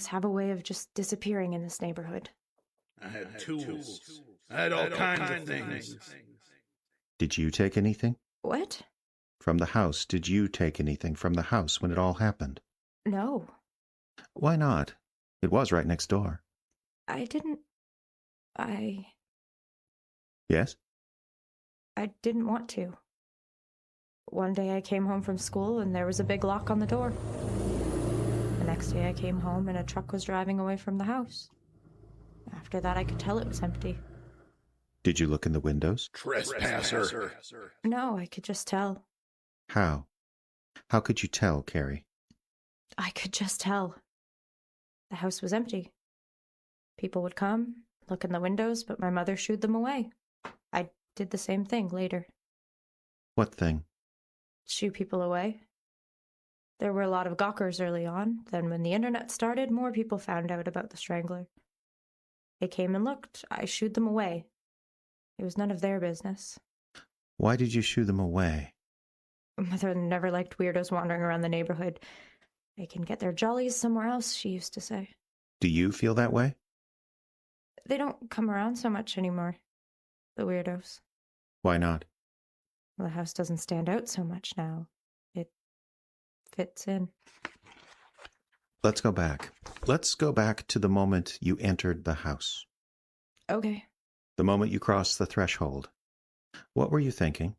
have a way of just disappearing in this neighborhood. I had tools. I had all kinds of things. Did you take anything? What? From the house. Did you take anything from the house when it all happened? No. Why not? It was right next door. I didn't... Yes? I didn't want to. One day I came home from school and there was a big lock on the door. The next day I came home and a truck was driving away from the house. After that I could tell it was empty. Did you look in the windows? Trespasser. No, I could just tell. How? How could you tell, Carrie? I could just tell. The house was empty. People would come, look in the windows, but my mother shooed them away. I did the same thing later. What thing? Shoo people away. There were a lot of gawkers early on. Then when the internet started, more people found out about the Strangler. They came and looked. I shooed them away. It was none of their business. Why did you shoo them away? Mother never liked weirdos wandering around the neighborhood. They can get their jollies somewhere else, she used to say. Do you feel that way? They don't come around so much anymore, the weirdos. Why not? The house doesn't stand out so much now. It fits in. Let's go back. Let's go back to the moment you entered the house. Okay. The moment you crossed the threshold. What were you thinking?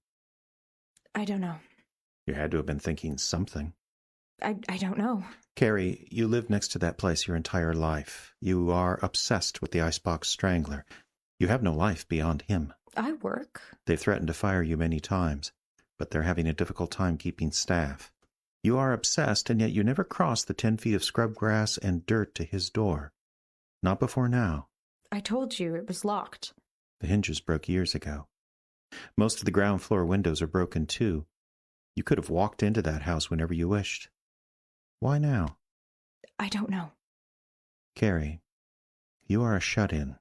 I don't know. You had to have been thinking something. I don't know. Carrie, you lived next to that place your entire life. You are obsessed with the Icebox Strangler. You have no life beyond him. I work. They've threatened to fire you many times, but they're having a difficult time keeping staff. You are obsessed, and yet you never crossed the 10 feet of scrub grass and dirt to his door. Not before now. I told you it was locked. The hinges broke years ago. Most of the ground floor windows are broken too. You could have walked into that house whenever you wished. Why now? I don't know. Carrie, you are a shut-in.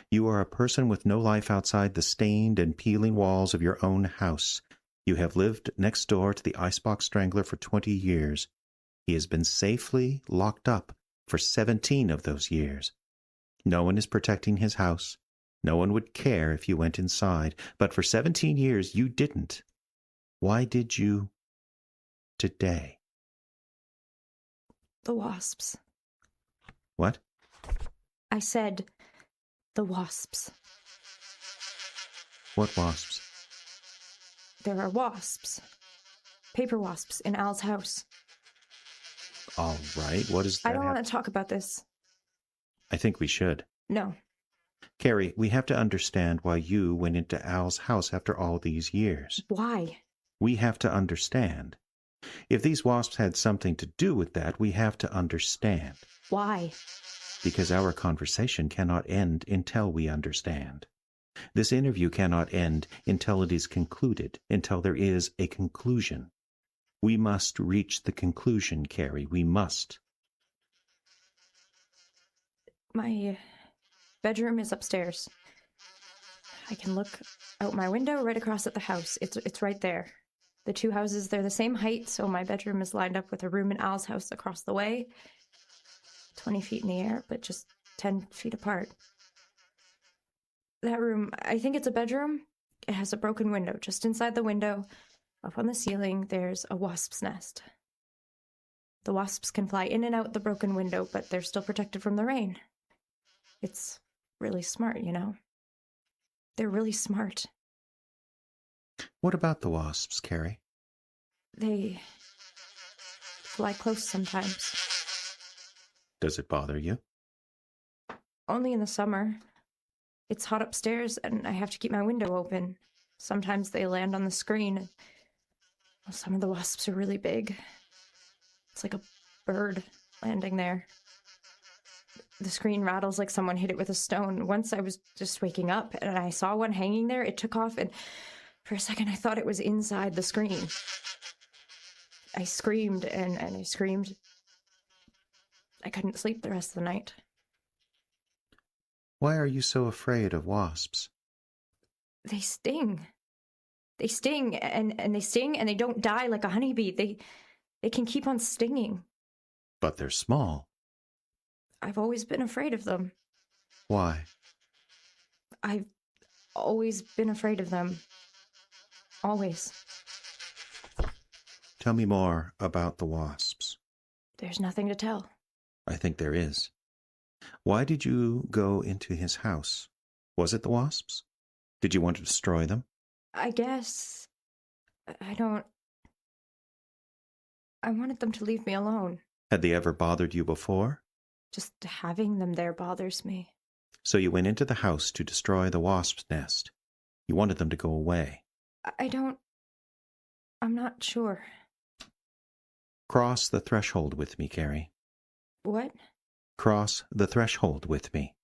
You are a person with no life outside the stained and peeling walls of your own house. You have lived next door to the Icebox Strangler for 20 years. He has been safely locked up for 17 of those years. No one is protecting his house. No one would care if you went inside, but for 17 years you didn't. Why did you today? The wasps. What? I said the wasps. What wasps? There are wasps. Paper wasps in Al's house. All right, what is that? I don't want to talk about this. I think we should. No. Carrie, we have to understand why you went into Al's house after all these years. Why? We have to understand. If these wasps had something to do with that, we have to understand. Why? Because our conversation cannot end until we understand. This interview cannot end until it is concluded, until there is a conclusion. We must reach the conclusion, Carrie. We must. My bedroom is upstairs. I can look out my window right across at the house. It's right there. The two houses, they're the same height, so my bedroom is lined up with a room in Al's house across the way. 20 feet in the air, but just 10 feet apart. That room, I think it's a bedroom. It has a broken window. Just inside the window, up on the ceiling, there's a wasp's nest. The wasps can fly in and out the broken window, but they're still protected from the rain. It's really smart, you know? They're really smart. What about the wasps, Carrie? They fly close sometimes. Does it bother you? Only in the summer. It's hot upstairs, and I have to keep my window open. Sometimes they land on the screen. Well, some of the wasps are really big. It's like a bird landing there. The screen rattles like someone hit it with a stone. Once I was just waking up, and I saw one hanging there. It took off, and for a second I thought it was inside the screen. I screamed, and I screamed. I couldn't sleep the rest of the night. Why are you so afraid of wasps? They sting. They sting, and they sting, and they don't die like a honeybee. They can keep on stinging. But they're small. I've always been afraid of them. Why? I've always been afraid of them. Always. Tell me more about the wasps. There's nothing to tell. I think there is. Why did you go into his house? Was it the wasps? Did you want to destroy them? I guess. I wanted them to leave me alone. Had they ever bothered you before? Just having them there bothers me. So you went into the house to destroy the wasp's nest. You wanted them to go away. I'm not sure. Cross the threshold with me, Carrie. What? Cross the threshold with me.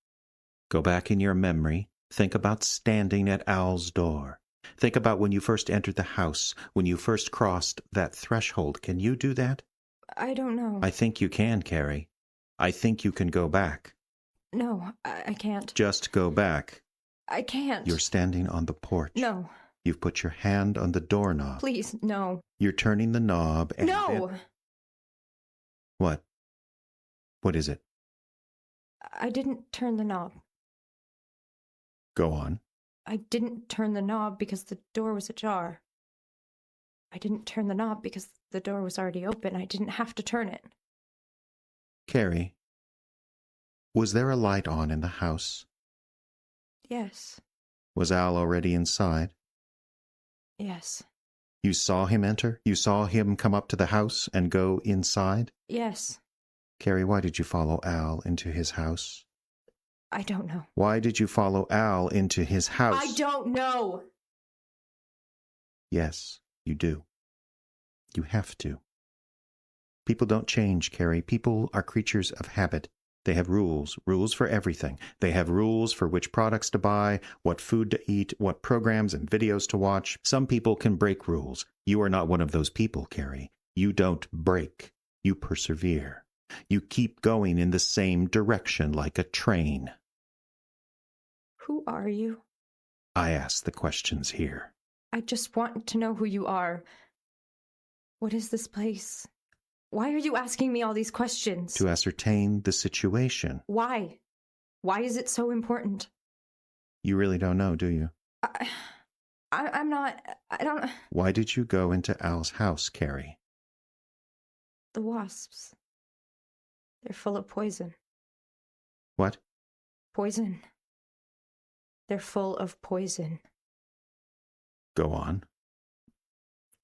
Go back in your memory. Think about standing at Al's door. Think about when you first entered the house, when you first crossed that threshold. Can you do that? I don't know. I think you can, Carrie. I think you can go back. No, I can't. Just go back. I can't. You're standing on the porch. No. You've put your hand on the doorknob. Please, no. You're turning the knob and... No! What? What is it? I didn't turn the knob. Go on. I didn't turn the knob because the door was ajar. I didn't turn the knob because the door was already open. I didn't have to turn it. Carrie, was there a light on in the house? Yes. Was Al already inside? Yes. You saw him enter? You saw him come up to the house and go inside? Yes. Carrie, why did you follow Al into his house? I don't know. Why did you follow Al into his house? I don't know. Yes, you do. You have to. People don't change, Carrie. People are creatures of habit. They have rules for everything. They have rules for which products to buy, what food to eat, what programs and videos to watch. Some people can break rules. You are not one of those people, Carrie. You don't break. You persevere. You keep going in the same direction like a train. Who are you? I ask the questions here. I just want to know who you are. What is this place? Why are you asking me all these questions? To ascertain the situation. Why? Why is it so important? You really don't know, do you? I'm not... I don't... Why did you go into Al's house, Carrie? The wasps. They're full of poison. What? Poison. They're full of poison. Go on.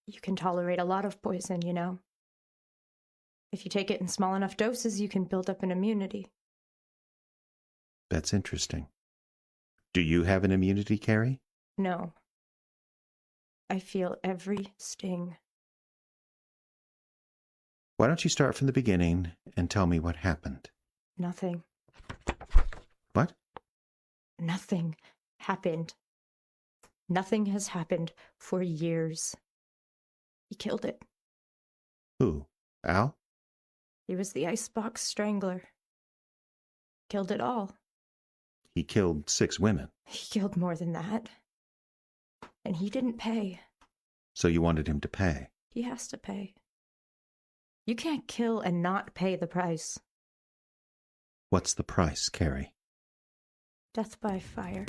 You can tolerate a lot of poison, you know. If you take it in small enough doses, you can build up an immunity. That's interesting. Do you have an immunity, Carrie? No. I feel every sting. Why don't you start from the beginning and tell me what happened? Nothing. What? Nothing happened. Nothing has happened for years. He killed it. Who? Al? He was the Icebox strangler. Killed it all. He killed 6 women. He killed more than that. And he didn't pay. So you wanted him to pay? He has to pay. You can't kill and not pay the price. What's the price, Carrie? Death by fire.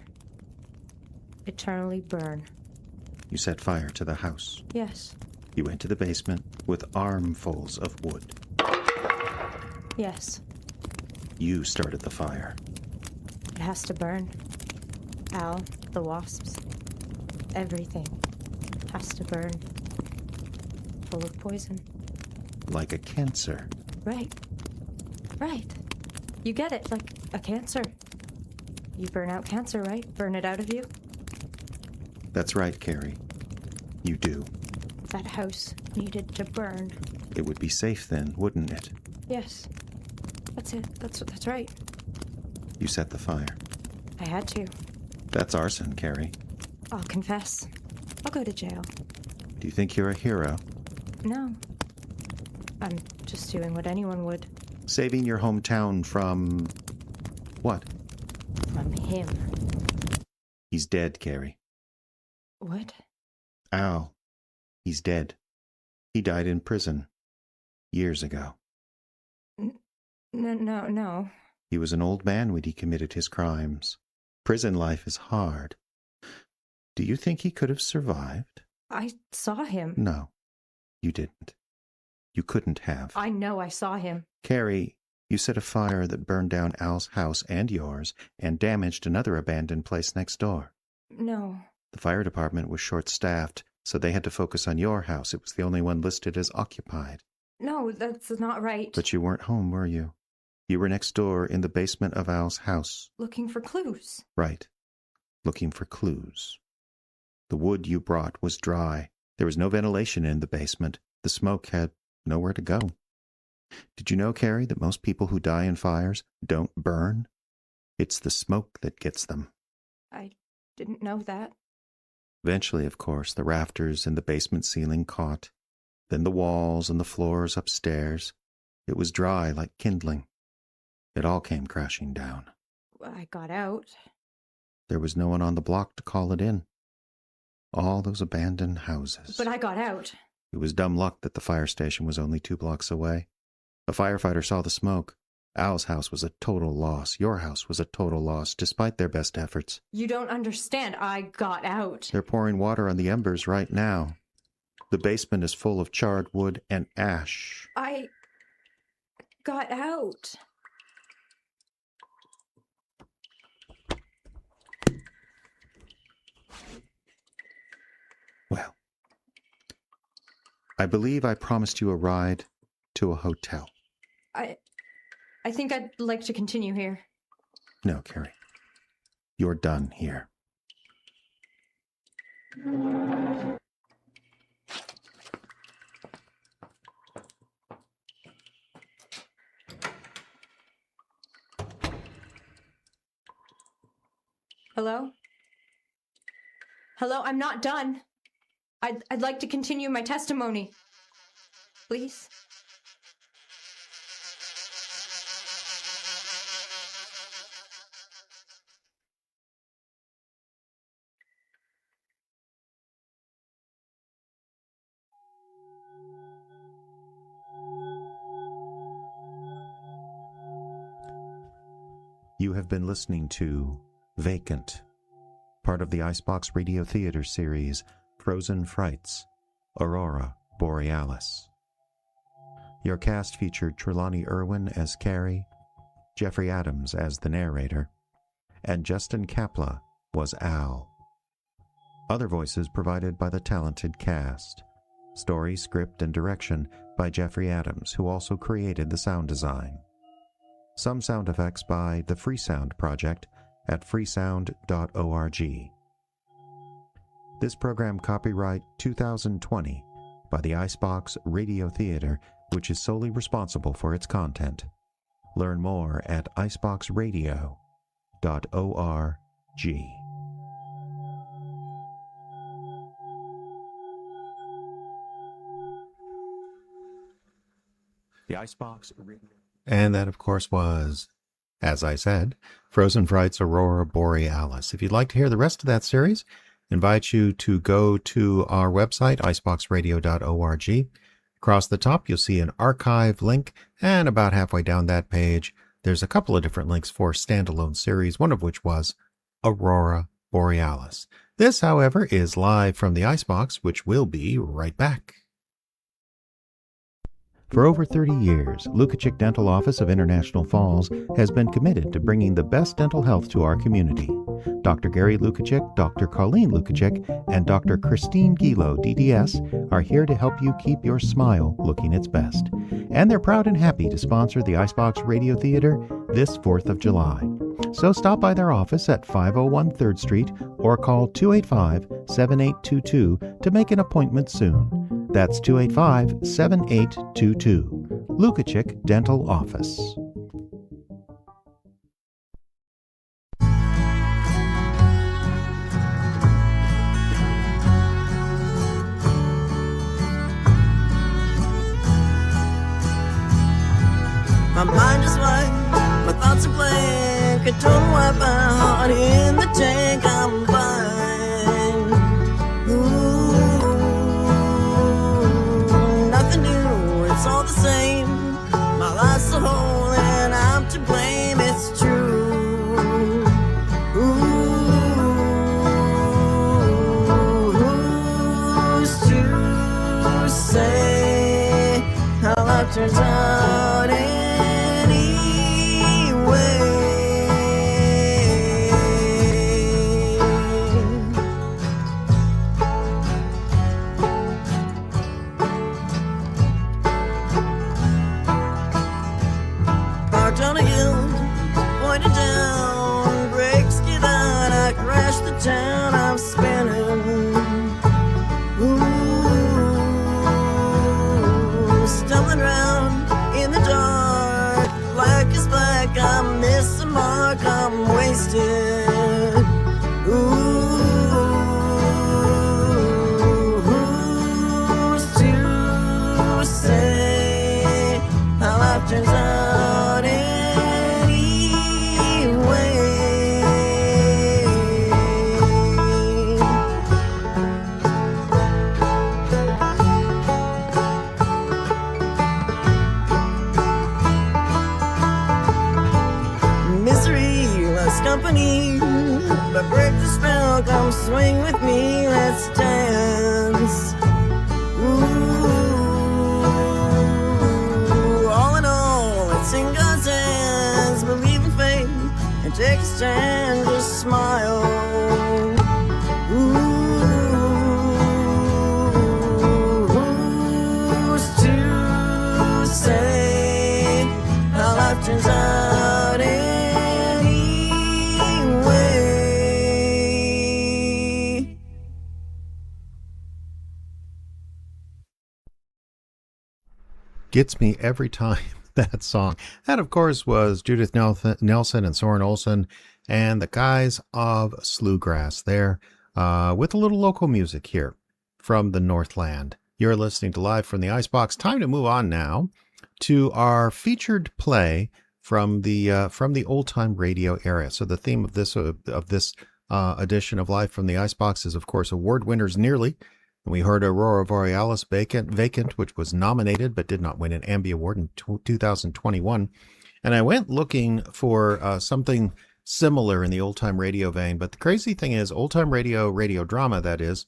Eternally burn. You set fire to the house. Yes. You went to the basement with armfuls of wood. Yes. You started the fire. It has to burn. Al, the wasps. Everything has to burn. Full of poison. Like a cancer. Right. Right. You get it, like a cancer. You burn out cancer, right? Burn it out of you? That's right, Carrie. You do. That house needed to burn. It would be safe then, wouldn't it? Yes. That's it. That's right. You set the fire. I had to. That's arson, Carrie. I'll confess. I'll go to jail. Do you think you're a hero? No. I'm just doing what anyone would. Saving your hometown from... what? From him. He's dead, Carrie. What? Al. He's dead. He died in prison. Years ago. No. He was an old man when he committed his crimes. Prison life is hard. Do you think he could have survived? I saw him. No, you didn't. You couldn't have. I know I saw him. Carrie, you set a fire that burned down Al's house and yours and damaged another abandoned place next door. No. The fire department was short-staffed, so they had to focus on your house. It was the only one listed as occupied. No, that's not right. But you weren't home, were you? You were next door in the basement of Al's house. Looking for clues. Right. Looking for clues. The wood you brought was dry. There was no ventilation in the basement. The smoke had nowhere to go. Did you know, Carrie, that most people who die in fires don't burn? It's the smoke that gets them. I didn't know that. Eventually, of course, the rafters and the basement ceiling caught. Then the walls and the floors upstairs. It was dry like kindling. It all came crashing down. I got out. There was no one on the block to call it in. All those abandoned houses. But I got out. It was dumb luck that the fire station was only 2 blocks away. A firefighter saw the smoke. Al's house was a total loss. Your house was a total loss, despite their best efforts. You don't understand. I got out. They're pouring water on the embers right now. The basement is full of charred wood and ash. I got out. Well, I believe I promised you a ride to a hotel. I think I'd like to continue here. No, Carrie. You're done here. Hello? Hello, I'm not done. I'd like to continue my testimony. Please? You have been listening to Vacant, part of the Icebox Radio Theater series Frozen Frights, Aurora Borealis. Your cast featured Trelawney Irwin as Carrie, Jeffrey Adams as the narrator, and Justin Kapla was Al. Other voices provided by the talented cast. Story, script, and direction by Jeffrey Adams, who also created the sound design. Some sound effects by the Freesound Project at freesound.org. This program copyright 2020 by the Icebox Radio Theater, which is solely responsible for its content. Learn more at iceboxradio.org. The Icebox Radio. And that, of course, was, as I said, Frozen Frights Aurora Borealis. If you'd like to hear the rest of that series, I invite you to go to our website, iceboxradio.org. Across the top, you'll see an archive link, and about halfway down that page, there's a couple of different links for standalone series, one of which was Aurora Borealis. This, however, is live from the Icebox, which will be right back. For over 30 years, Lukacic Dental Office of International Falls has been committed to bringing the best dental health to our community. Dr. Gary Lukacic, Dr. Colleen Lukacic, and Dr. Christine Gilo, DDS, are here to help you keep your smile looking its best. And they're proud and happy to sponsor the Icebox Radio Theater this 4th of July. So stop by their office at 501 3rd Street or call 285-7822 to make an appointment soon. That's 285-7822. Lukacic Dental Office. My mind is white, my thoughts are blank. I don't wipe my heart in the tank. I'm fine. Ooh, nothing new, it's all the same. My life's a hole and I'm to blame. It's true. Ooh, who's to say how life turns out? Town I'm spinning. Ooh, stumbling around in the dark. Black is black, I miss the mark, I'm wasted. Ooh, who's to say how life turns out anyway? break the spell, come swing with me, let's dance. Ooh, all in all, let's sing God's hands, believe in fate, and take a stand, just smile. Ooh, who's to say how life turns out anyway? Gets me every time, that song. That, of course, was Judith Nelson and Soren Olsen and the guys of Slewgrass there, with a little local music here from the Northland. You're listening to Live from the Icebox. Time to move on now to our featured play from the old time radio era. So the theme of this edition of Live from the Icebox is, of course, award winners nearly. And we heard Aurora Borealis Vacant, which was nominated but did not win an Ambie Award in 2021. And I went looking for something similar in the old-time radio vein. But the crazy thing is, old-time radio drama, that is,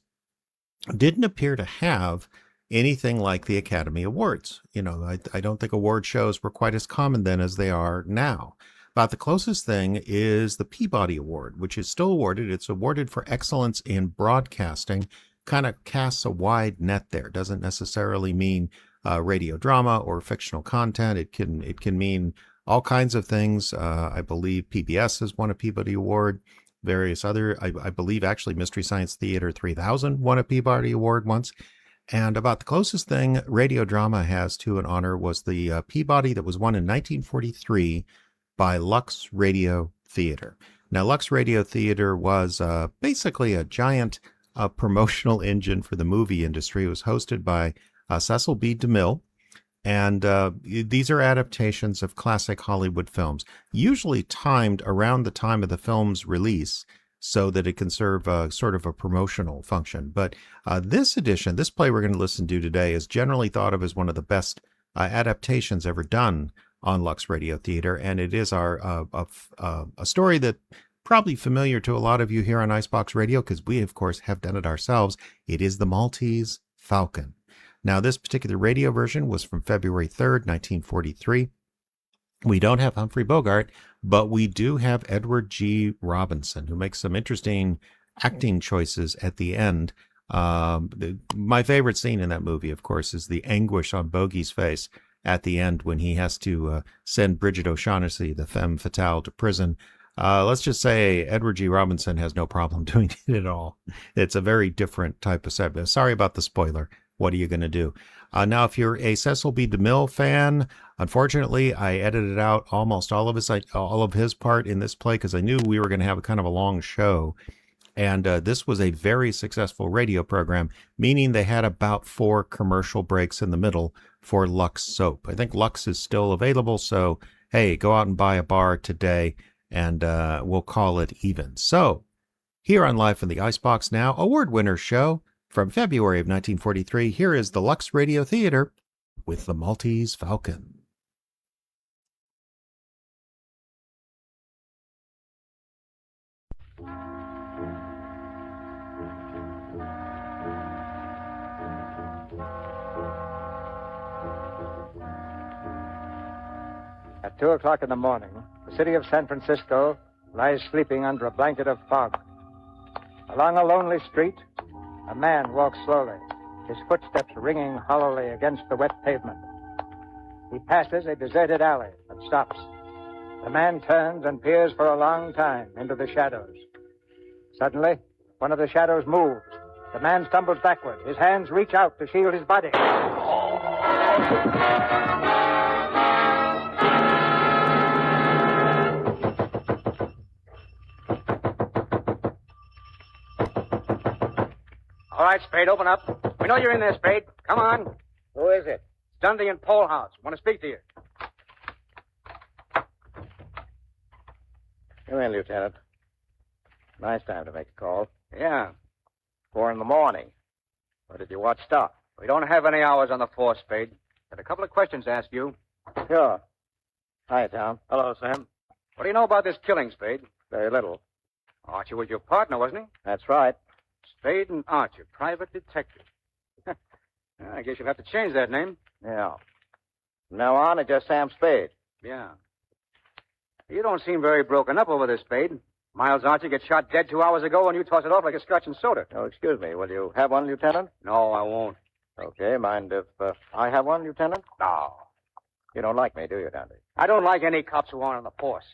didn't appear to have anything like the Academy Awards. You know, I don't think award shows were quite as common then as they are now. About the closest thing is the Peabody Award, which is still awarded. It's awarded for excellence in broadcasting. Kind of casts a wide net there. Doesn't necessarily mean radio drama or fictional content. It can mean all kinds of things. I believe PBS has won a Peabody Award. Various other, I believe actually Mystery Science Theater 3000 won a Peabody Award once. And about the closest thing radio drama has to an honor was the Peabody that was won in 1943 by Lux Radio Theater. Now, Lux Radio Theater was basically a giant promotional engine for the movie industry. It was hosted by Cecil B. DeMille, and these are adaptations of classic Hollywood films, usually timed around the time of the film's release so that it can serve sort of a promotional function. But this play we're going to listen to today is generally thought of as one of the best adaptations ever done on Lux Radio Theater, and it is a story that probably familiar to a lot of you here on Icebox Radio, because we, of course, have done it ourselves. It is the Maltese Falcon. Now, this particular radio version was from February 3rd, 1943. We don't have Humphrey Bogart, but we do have Edward G. Robinson, who makes some interesting acting choices at the end. My favorite scene in that movie, of course, is the anguish on Bogey's face at the end when he has to send Bridget O'Shaughnessy, the femme fatale, to prison. Let's just say Edward G. Robinson has no problem doing it at all. It's a very different type of set. Sorry about the spoiler. What are you going to do? Now, if you're a Cecil B. DeMille fan, unfortunately, I edited out almost all of his part in this play because I knew we were going to have a kind of a long show. And this was a very successful radio program, meaning they had about 4 commercial breaks in the middle for Lux soap. I think Lux is still available, so hey, go out and buy a bar today, and we'll call it even. So, here on Live from the Icebox now, award winner show from February of 1943. Here is the Lux Radio Theater with the Maltese Falcon. At 2 o'clock in the morning, the city of San Francisco lies sleeping under a blanket of fog. Along a lonely street, a man walks slowly, his footsteps ringing hollowly against the wet pavement. He passes a deserted alley and stops. The man turns and peers for a long time into the shadows. Suddenly, one of the shadows moves. The man stumbles backward. His hands reach out to shield his body. All right, Spade, open up. We know you're in there, Spade. Come on. Who is it? Dundee and Polehouse. Want to speak to you. Come in, Lieutenant. Nice time to make a call. Yeah. 4 in the morning. Where did your watch stop? We don't have any hours on the force, Spade. Got a couple of questions to ask you. Sure. Hi, Tom. Hello, Sam. What do you know about this killing, Spade? Very little. Archie was your partner, wasn't he? That's right. Spade and Archie, private detective. I guess you'll have to change that name. Yeah. From now on, it's just Sam Spade. Yeah. You don't seem very broken up over this, Spade. Miles Archie gets shot dead 2 hours ago, and you toss it off like a scotch and soda. Oh, excuse me. Will you have one, Lieutenant? No, I won't. Okay. Mind if I have one, Lieutenant? No. You don't like me, do you, Dandy? I don't like any cops who aren't on the force.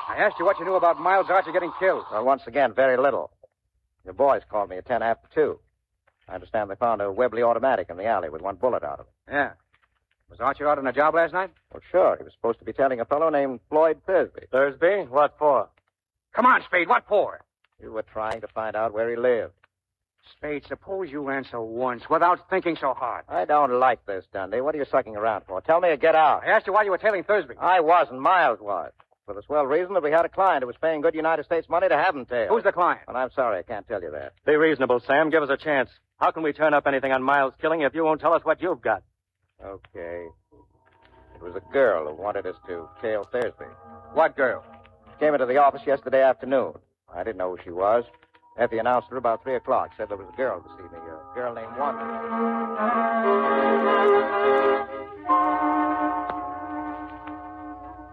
I asked you what you knew about Miles Archie getting killed. Well, once again, very little. Your boys called me at 10 after 2. I understand they found a Webley automatic in the alley with one bullet out of it. Yeah. Was Archie out on a job last night? Well, sure. He was supposed to be telling a fellow named Floyd Thursby. Thursby? What for? Come on, Spade. What for? You were trying to find out where he lived. Spade, suppose you answer once without thinking so hard. I don't like this, Dundee. What are you sucking around for? Tell me or get out. I asked you why you were tailing Thursby. I wasn't. Miles was. For the swell reason that we had a client who was paying good United States money to have him tailed. Who's the client? Well, I'm sorry. I can't tell you that. Be reasonable, Sam. Give us a chance. How can we turn up anything on Miles' killing if you won't tell us what you've got? Okay. It was a girl who wanted us to tail Thursby. What girl? She came into the office yesterday afternoon. I didn't know who she was. Effie announced her about 3 o'clock. Said there was a girl this evening, a girl named Wanda.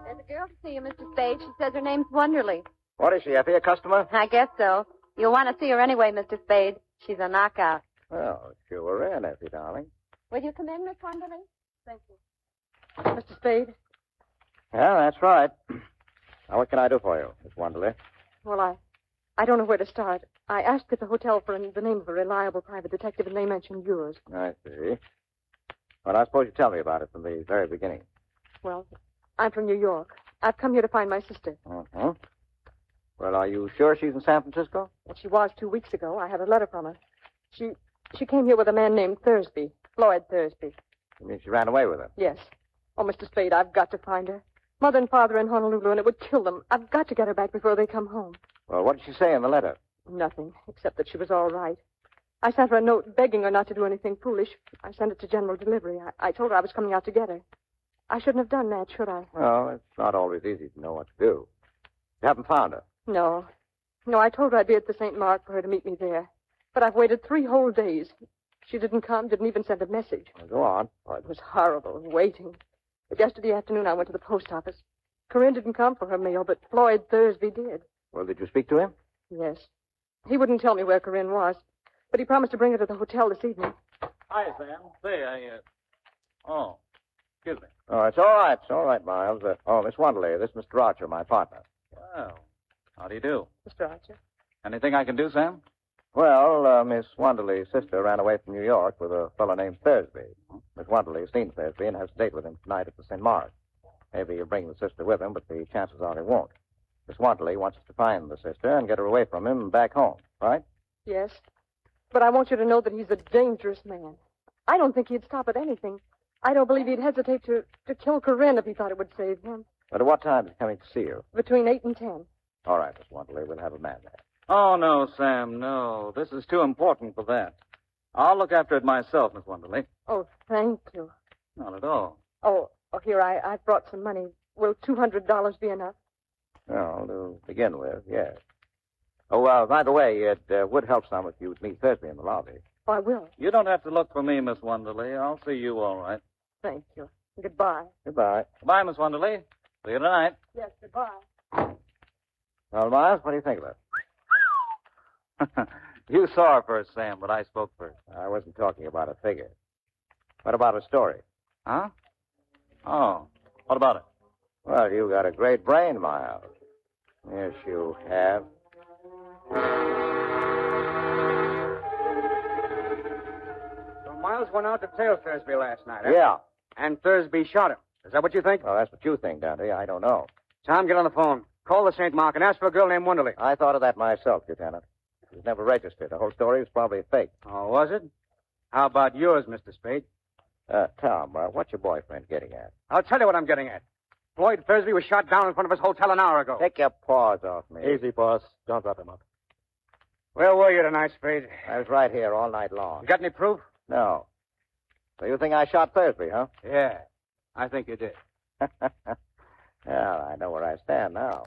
There's a girl to see you, Mr. Spade. She says her name's Wonderly. What is she, Effie, a customer? I guess so. You'll want to see her anyway, Mr. Spade. She's a knockout. Well, sure we're in, Effie, darling. Will you come in, Miss Wonderly? Thank you. Mr. Spade? Yeah, that's right. Now, what can I do for you, Miss Wonderly? Well, I don't know where to start. I asked at the hotel for the name of a reliable private detective, and they mentioned yours. I see. Well, I suppose you tell me about it from the very beginning. Well, I'm from New York. I've come here to find my sister. Uh-huh. Well, are you sure she's in San Francisco? Well, she was 2 weeks ago. I had a letter from her. She came here with a man named Thursby, Floyd Thursby. You mean she ran away with him? Yes. Oh, Mr. Spade, I've got to find her. Mother and father in Honolulu, and it would kill them. I've got to get her back before they come home. Well, what did she say in the letter? Nothing, except that she was all right. I sent her a note begging her not to do anything foolish. I sent it to General Delivery. I told her I was coming out to get her. I shouldn't have done that, should I? Well, it's not always easy to know what to do. You haven't found her? No. No, I told her I'd be at the St. Mark for her to meet me there. But I've waited 3 whole days. She didn't come, didn't even send a message. Well, go on. Oh, it was horrible, waiting. But yesterday afternoon I went to the post office. Corinne didn't come for her mail, but Floyd Thursby did. Well, did you speak to him? Yes. He wouldn't tell me where Corinne was, but he promised to bring her to the hotel this evening. Hi, Sam. Say, Oh, excuse me. Oh, it's all right. It's all right, Miles. Miss Wonderly, this is Mr. Archer, my partner. Well, how do you do? Mr. Archer. Anything I can do, Sam? Well, Miss Wonderly's sister ran away from New York with a fellow named Thursby. Miss Wonderly has seen Thursby and has a date with him tonight at the St. Mark. Maybe he'll bring the sister with him, but the chances are he won't. Miss Wonderly wants us to find the sister and get her away from him and back home, right? Yes. But I want you to know that he's a dangerous man. I don't think he'd stop at anything. I don't believe he'd hesitate to kill Corinne if he thought it would save him. But at what time is he coming to see you? Between 8 and 10. All right, Miss Wonderly, we'll have a man there. Oh, no, Sam, no. This is too important for that. I'll look after it myself, Miss Wonderly. Oh, thank you. Not at all. Oh, here, I've brought some money. Will $200 be enough? Well, to begin with, yes. Oh, by the way, it would help some if you would meet Thursby in the lobby. Oh, I will. You don't have to look for me, Miss Wonderly. I'll see you all right. Thank you. Goodbye. Goodbye. Goodbye, Miss Wonderly. See you tonight. Yes, goodbye. Well, Miles, what do you think of it? You saw her first, Sam, but I spoke first. I wasn't talking about a figure. What about a story? Huh? Oh, what about it? Well, you got a great brain, Miles. Yes, you have. So Miles went out to tail Thursby last night, huh? Yeah. And Thursby shot him. Is that what you think? Well, that's what you think, Dante. I don't know. Tom, get on the phone. Call the St. Mark and ask for a girl named Wonderly. I thought of that myself, Lieutenant. She was never registered. The whole story was probably a fake. Oh, was it? How about yours, Mr. Spade? Tom, what's your boyfriend getting at? I'll tell you what I'm getting at. Floyd Thursby was shot down in front of his hotel an hour ago. Take your paws off me. Easy, boss. Don't drop him up. Where were you tonight, Spade? I was right here all night long. You got any proof? No. So you think I shot Thursby, huh? Yeah, I think you did. Well, I know where I stand now.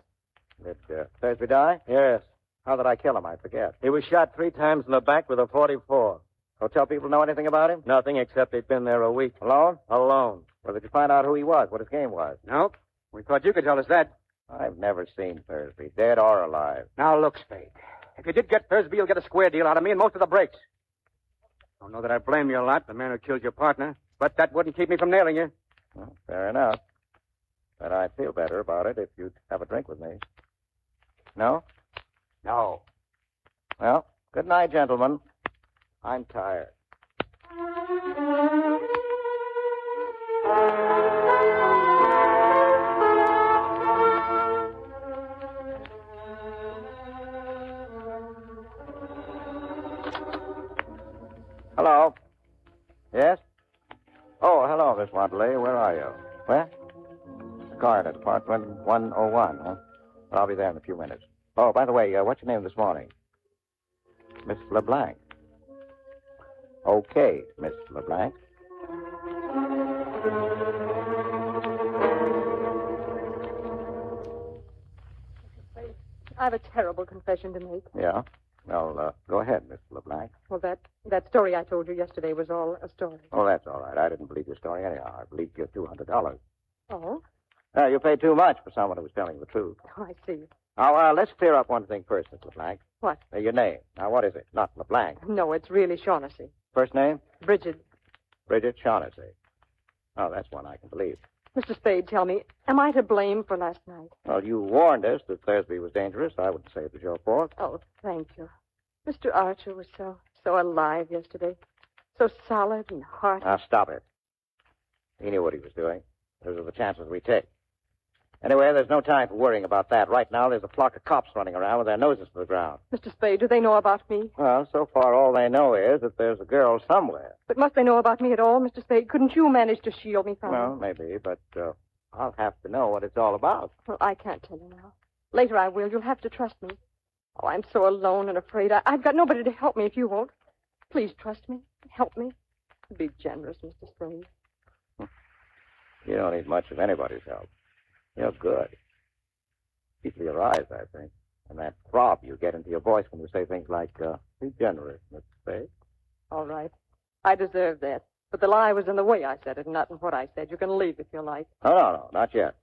Did Thursby die? Yes. How did I kill him? I forget. He was shot 3 times in the back with a .44. Hotel people know anything about him? Nothing except he'd been there a week. Alone? Alone. Well, did you find out who he was, what his game was? Nope. We thought you could tell us that. I've never seen Thursby, dead or alive. Now, look, Spade. If you did get Thursby, you'll get a square deal out of me and most of the breaks. Don't know that I blame you a lot, the man who killed your partner, but that wouldn't keep me from nailing you. Well, fair enough. But I'd feel better about it if you'd have a drink with me. No? No. Well, good night, gentlemen. I'm tired. Hello. Yes? Oh, hello, Miss Wantley. Where are you? Where? Guard at apartment 101, huh? I'll be there in a few minutes. Oh, by the way, what's your name this morning? Miss LeBlanc. Okay, Miss LeBlanc. I have a terrible confession to make. Yeah? Well, go ahead, Miss LeBlanc. Well, that story I told you yesterday was all a story. Oh, that's all right. I didn't believe your story anyhow. I believed you $200. Oh? You paid too much for someone who was telling the truth. Oh, I see. Now, let's clear up one thing first, Miss LeBlanc. What? Your name. Now, what is it? Not LeBlanc. No, it's really Shaughnessy. First name? Bridget. Bridget Shaughnessy. Oh, that's one I can believe. Mr. Spade, tell me, am I to blame for last night? Well, you warned us that Thursby was dangerous. I wouldn't say it was your fault. Oh, thank you. Mr. Archer was so alive yesterday. So solid and hearty. Now, stop it. He knew what he was doing. Those are the chances we take. Anyway, there's no time for worrying about that. Right now, there's a flock of cops running around with their noses to the ground. Mr. Spade, do they know about me? Well, so far, all they know is that there's a girl somewhere. But must they know about me at all, Mr. Spade? Couldn't you manage to shield me from Well, them? maybe, but I'll have to know what it's all about. Well, I can't tell you now. Later I will. You'll have to trust me. Oh, I'm so alone and afraid. I've got nobody to help me if you won't. Please trust me. Help me. Be generous, Mr. Spade. You don't need much of anybody's help. You're good. People your eyes, I think. And that throb you get into your voice when you say things like, be generous, Mr. Spade. All right. I deserve that. But the lie was in the way I said it, not in what I said. You can leave if you like. No, not yet.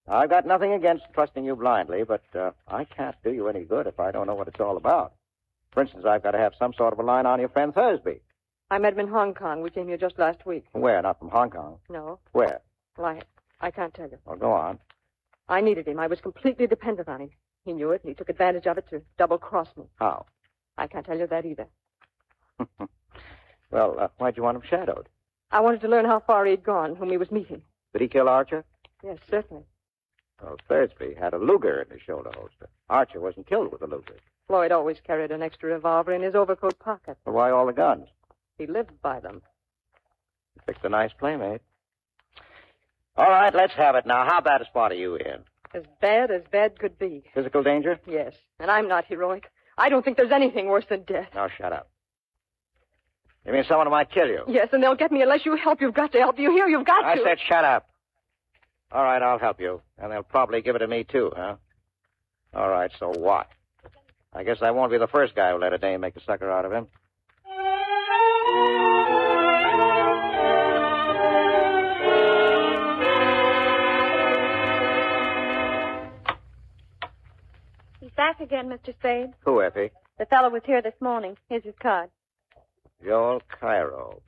I've got nothing against trusting you blindly, but I can't do you any good if I don't know what it's all about. For instance, I've got to have some sort of a line on your friend Thursby. I met him in Hong Kong. We came here just last week. Where? Not from Hong Kong. No. Where? Well, I can't tell you. Well, go on. I needed him. I was completely dependent on him. He knew it, and he took advantage of it to double-cross me. How? I can't tell you that either. Well, why'd you want him shadowed? I wanted to learn how far he'd gone, whom he was meeting. Did he kill Archer? Yes, certainly. Well, Thursby had a Luger in his shoulder holster. Archer wasn't killed with a Luger. Floyd always carried an extra revolver in his overcoat pocket. Well, why all the guns? He lived by them. You picked a nice playmate. All right, let's have it now. How bad a spot are you in? As bad could be. Physical danger? Yes, and I'm not heroic. I don't think there's anything worse than death. Now, shut up. You mean someone who might kill you? Yes, and they'll get me unless you help. You've got to help. Do you hear? You've got to. I said shut up. All right, I'll help you. And they'll probably give it to me, too, huh? All right, so what? I guess I won't be the first guy who let a dame make a sucker out of him. He's back again, Mr. Spade. Who, Effie? The fellow was here this morning. Here's his card. Joel Cairo.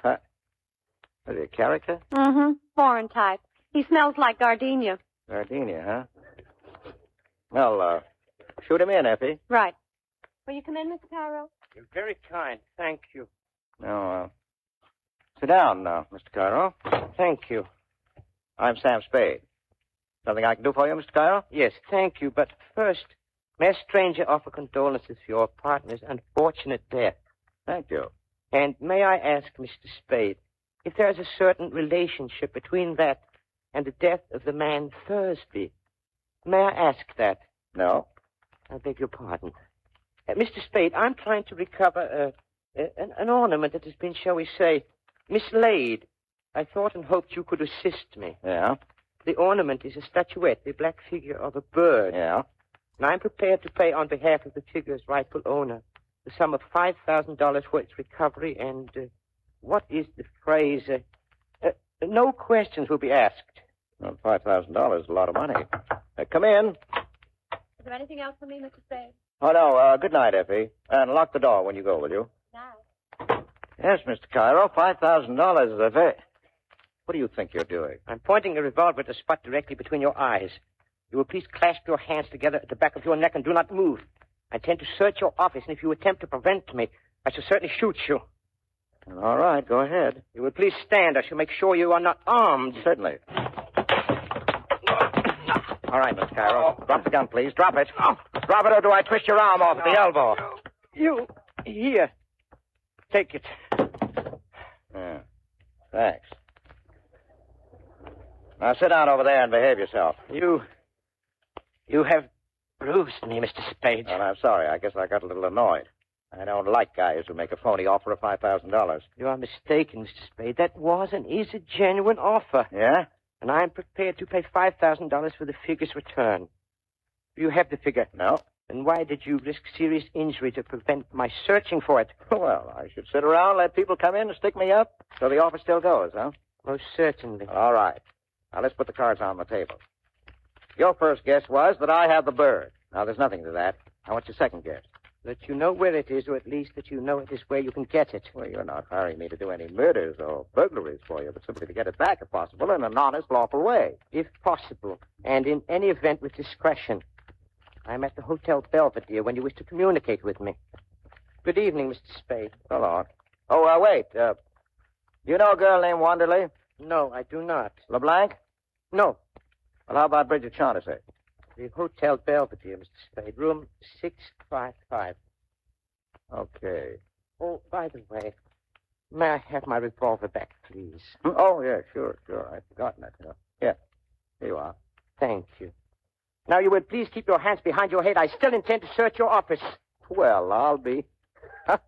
Is he a character? Mm-hmm. Foreign type. He smells like gardenia. Gardenia, huh? Well, shoot him in, Effie. Right. Will you come in, Mr. Cairo? You're very kind. Thank you. Now, sit down now, Mr. Cairo. Thank you. I'm Sam Spade. Something I can do for you, Mr. Cairo? Yes, thank you. But first, may a stranger offer condolences for your partner's unfortunate death. Thank you. And may I ask, Mr. Spade, if there is a certain relationship between that and the death of the man Thursby? May I ask that? No. I beg your pardon. Mr. Spade, I'm trying to recover an ornament that has been, shall we say, mislaid. I thought and hoped you could assist me. Yeah? The ornament is a statuette, the black figure of a bird. Yeah? And I'm prepared to pay on behalf of the figure's rightful owner the sum of $5,000 for its recovery and, what is the phrase? No questions will be asked. Well, $5,000 is a lot of money. Come in. Is there anything else for me, Mr. Spade? Oh, no. Good night, Effie. And lock the door when you go, will you? Night. Yes, Mr. Cairo. $5,000 is a very... What do you think you're doing? I'm pointing a revolver at the spot directly between your eyes. You will please clasp your hands together at the back of your neck and do not move. I intend to search your office, and if you attempt to prevent me, I shall certainly shoot you. All right, go ahead. You will please stand. I shall make sure you are not armed. Certainly. All right, Mr. Cairo. Drop the gun, please. Drop it. Drop it, or do I twist your arm off at the elbow? You, here. Take it. Yeah. Thanks. Now, sit down over there and behave yourself. You have bruised me, Mr. Spade. Well, I'm sorry. I guess I got a little annoyed. I don't like guys who make a phony offer of $5,000. You are mistaken, Mr. Spade. That was and is a genuine offer. Yeah? And I am prepared to pay $5,000 for the figure's return. Do you have the figure? No. Then why did you risk serious injury to prevent my searching for it? Well, I should sit around, let people come in and stick me up, so the offer still goes, huh? Most certainly. All right. Now, let's put the cards on the table. Your first guess was that I have the bird. Now, there's nothing to that. Now, what's your second guess? That you know where it is, or at least that you know it is where you can get it. Well, you're not hiring me to do any murders or burglaries for you, but simply to get it back, if possible, in an honest, lawful way. If possible, and in any event with discretion. I'm at the Hotel Belvedere when you wish to communicate with me. Good evening, Mr. Spade. So long. Oh, wait. Do you know a girl named Wanderley? No, I do not. LeBlanc? No. Well, how about Bridget Shaughnessy? The Hotel Belvedere, Mr. Spade. Room 655. Okay. Oh, by the way, may I have my revolver back, please? Oh, yeah, sure. I'd forgotten that. Here you are. Thank you. Now, you will please keep your hands behind your head. I still intend to search your office. Well, I'll be. All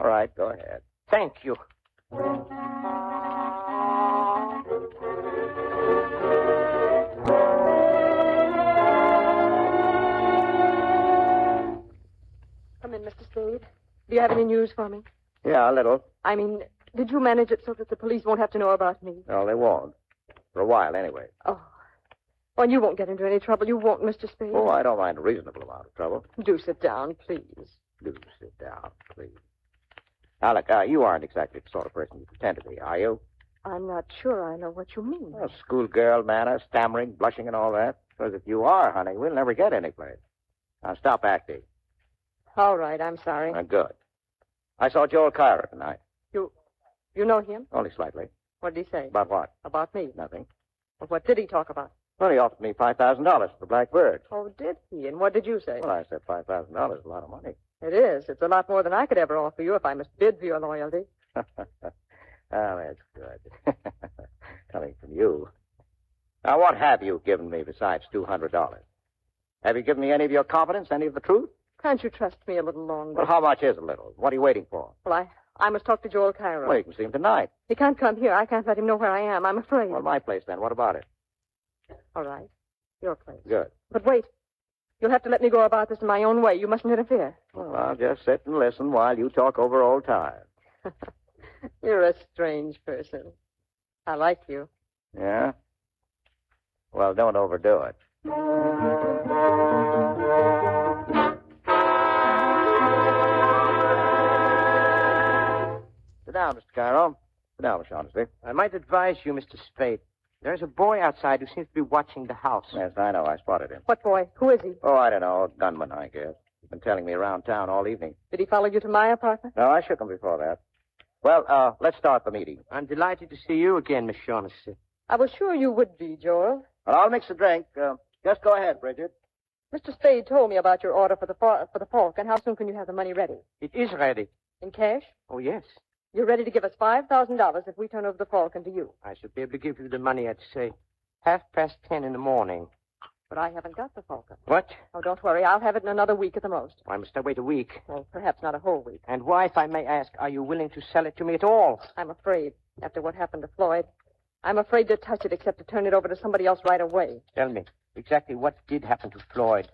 right, go ahead. Thank you. Come in, Mr. Spade. Do you have any news for me? Yeah, a little. I mean, did you manage it so that the police won't have to know about me? No, they won't. For a while, anyway. Oh. Well, you won't get into any trouble. You won't, Mr. Spade. Oh, I don't mind a reasonable amount of trouble. Do sit down, please. Do sit down, please. Now, look, you aren't exactly the sort of person you pretend to be, are you? I'm not sure I know what you mean. Well, schoolgirl manner, stammering, blushing, and all that. Because if you are, honey, we'll never get anyplace. Now, stop acting. All right, I'm sorry. Good. I saw Joel Cairo tonight. You know him? Only slightly. What did he say? About what? About me. Nothing. Well, what did he talk about? Well, he offered me $5,000 for the Black Bird. Oh, did he? And what did you say? Well, I said $5,000 is a lot of money. It is. It's a lot more than I could ever offer you if I must bid for your loyalty. Oh, that's good. Coming from you. Now, what have you given me besides $200? Have you given me any of your confidence, any of the truth? Can't you trust me a little longer? Well, how much is a little? What are you waiting for? Well, I must talk to Joel Cairo. Well, you can see him tonight. He can't come here. I can't let him know where I am. I'm afraid. Well, my place, then. What about it? All right. Your place. Good. But wait. You'll have to let me go about this in my own way. You mustn't interfere. Well, I'll just sit and listen while you talk over old times. You're a strange person. I like you. Yeah? Well, don't overdo it. Sit down, Mr. Cairo. Sit down, Miss Shaughnessy. I might advise you, Mr. Spade. There's a boy outside who seems to be watching the house. Yes, I know. I spotted him. What boy? Who is he? Oh, I don't know. A gunman, I guess. He's been telling me around town all evening. Did he follow you to my apartment? No, I shook him before that. Well, let's start the meeting. I'm delighted to see you again, Miss Shaughnessy. I was sure you would be, Joel. Well, I'll mix the drink. Just go ahead, Bridget. Mr. Spade told me about your order for the Falcon. How soon can you have the money ready? It is ready. In cash? Oh, yes. You're ready to give us $5,000 if we turn over the Falcon to you. I should be able to give you the money at, say, 10:30 in the morning. But I haven't got the Falcon. What? Oh, don't worry. I'll have it in another week at the most. Why must I wait a week? Well, perhaps not a whole week. And why, if I may ask, are you willing to sell it to me at all? I'm afraid, after what happened to Floyd. I'm afraid to touch it except to turn it over to somebody else right away. Tell me, exactly what did happen to Floyd.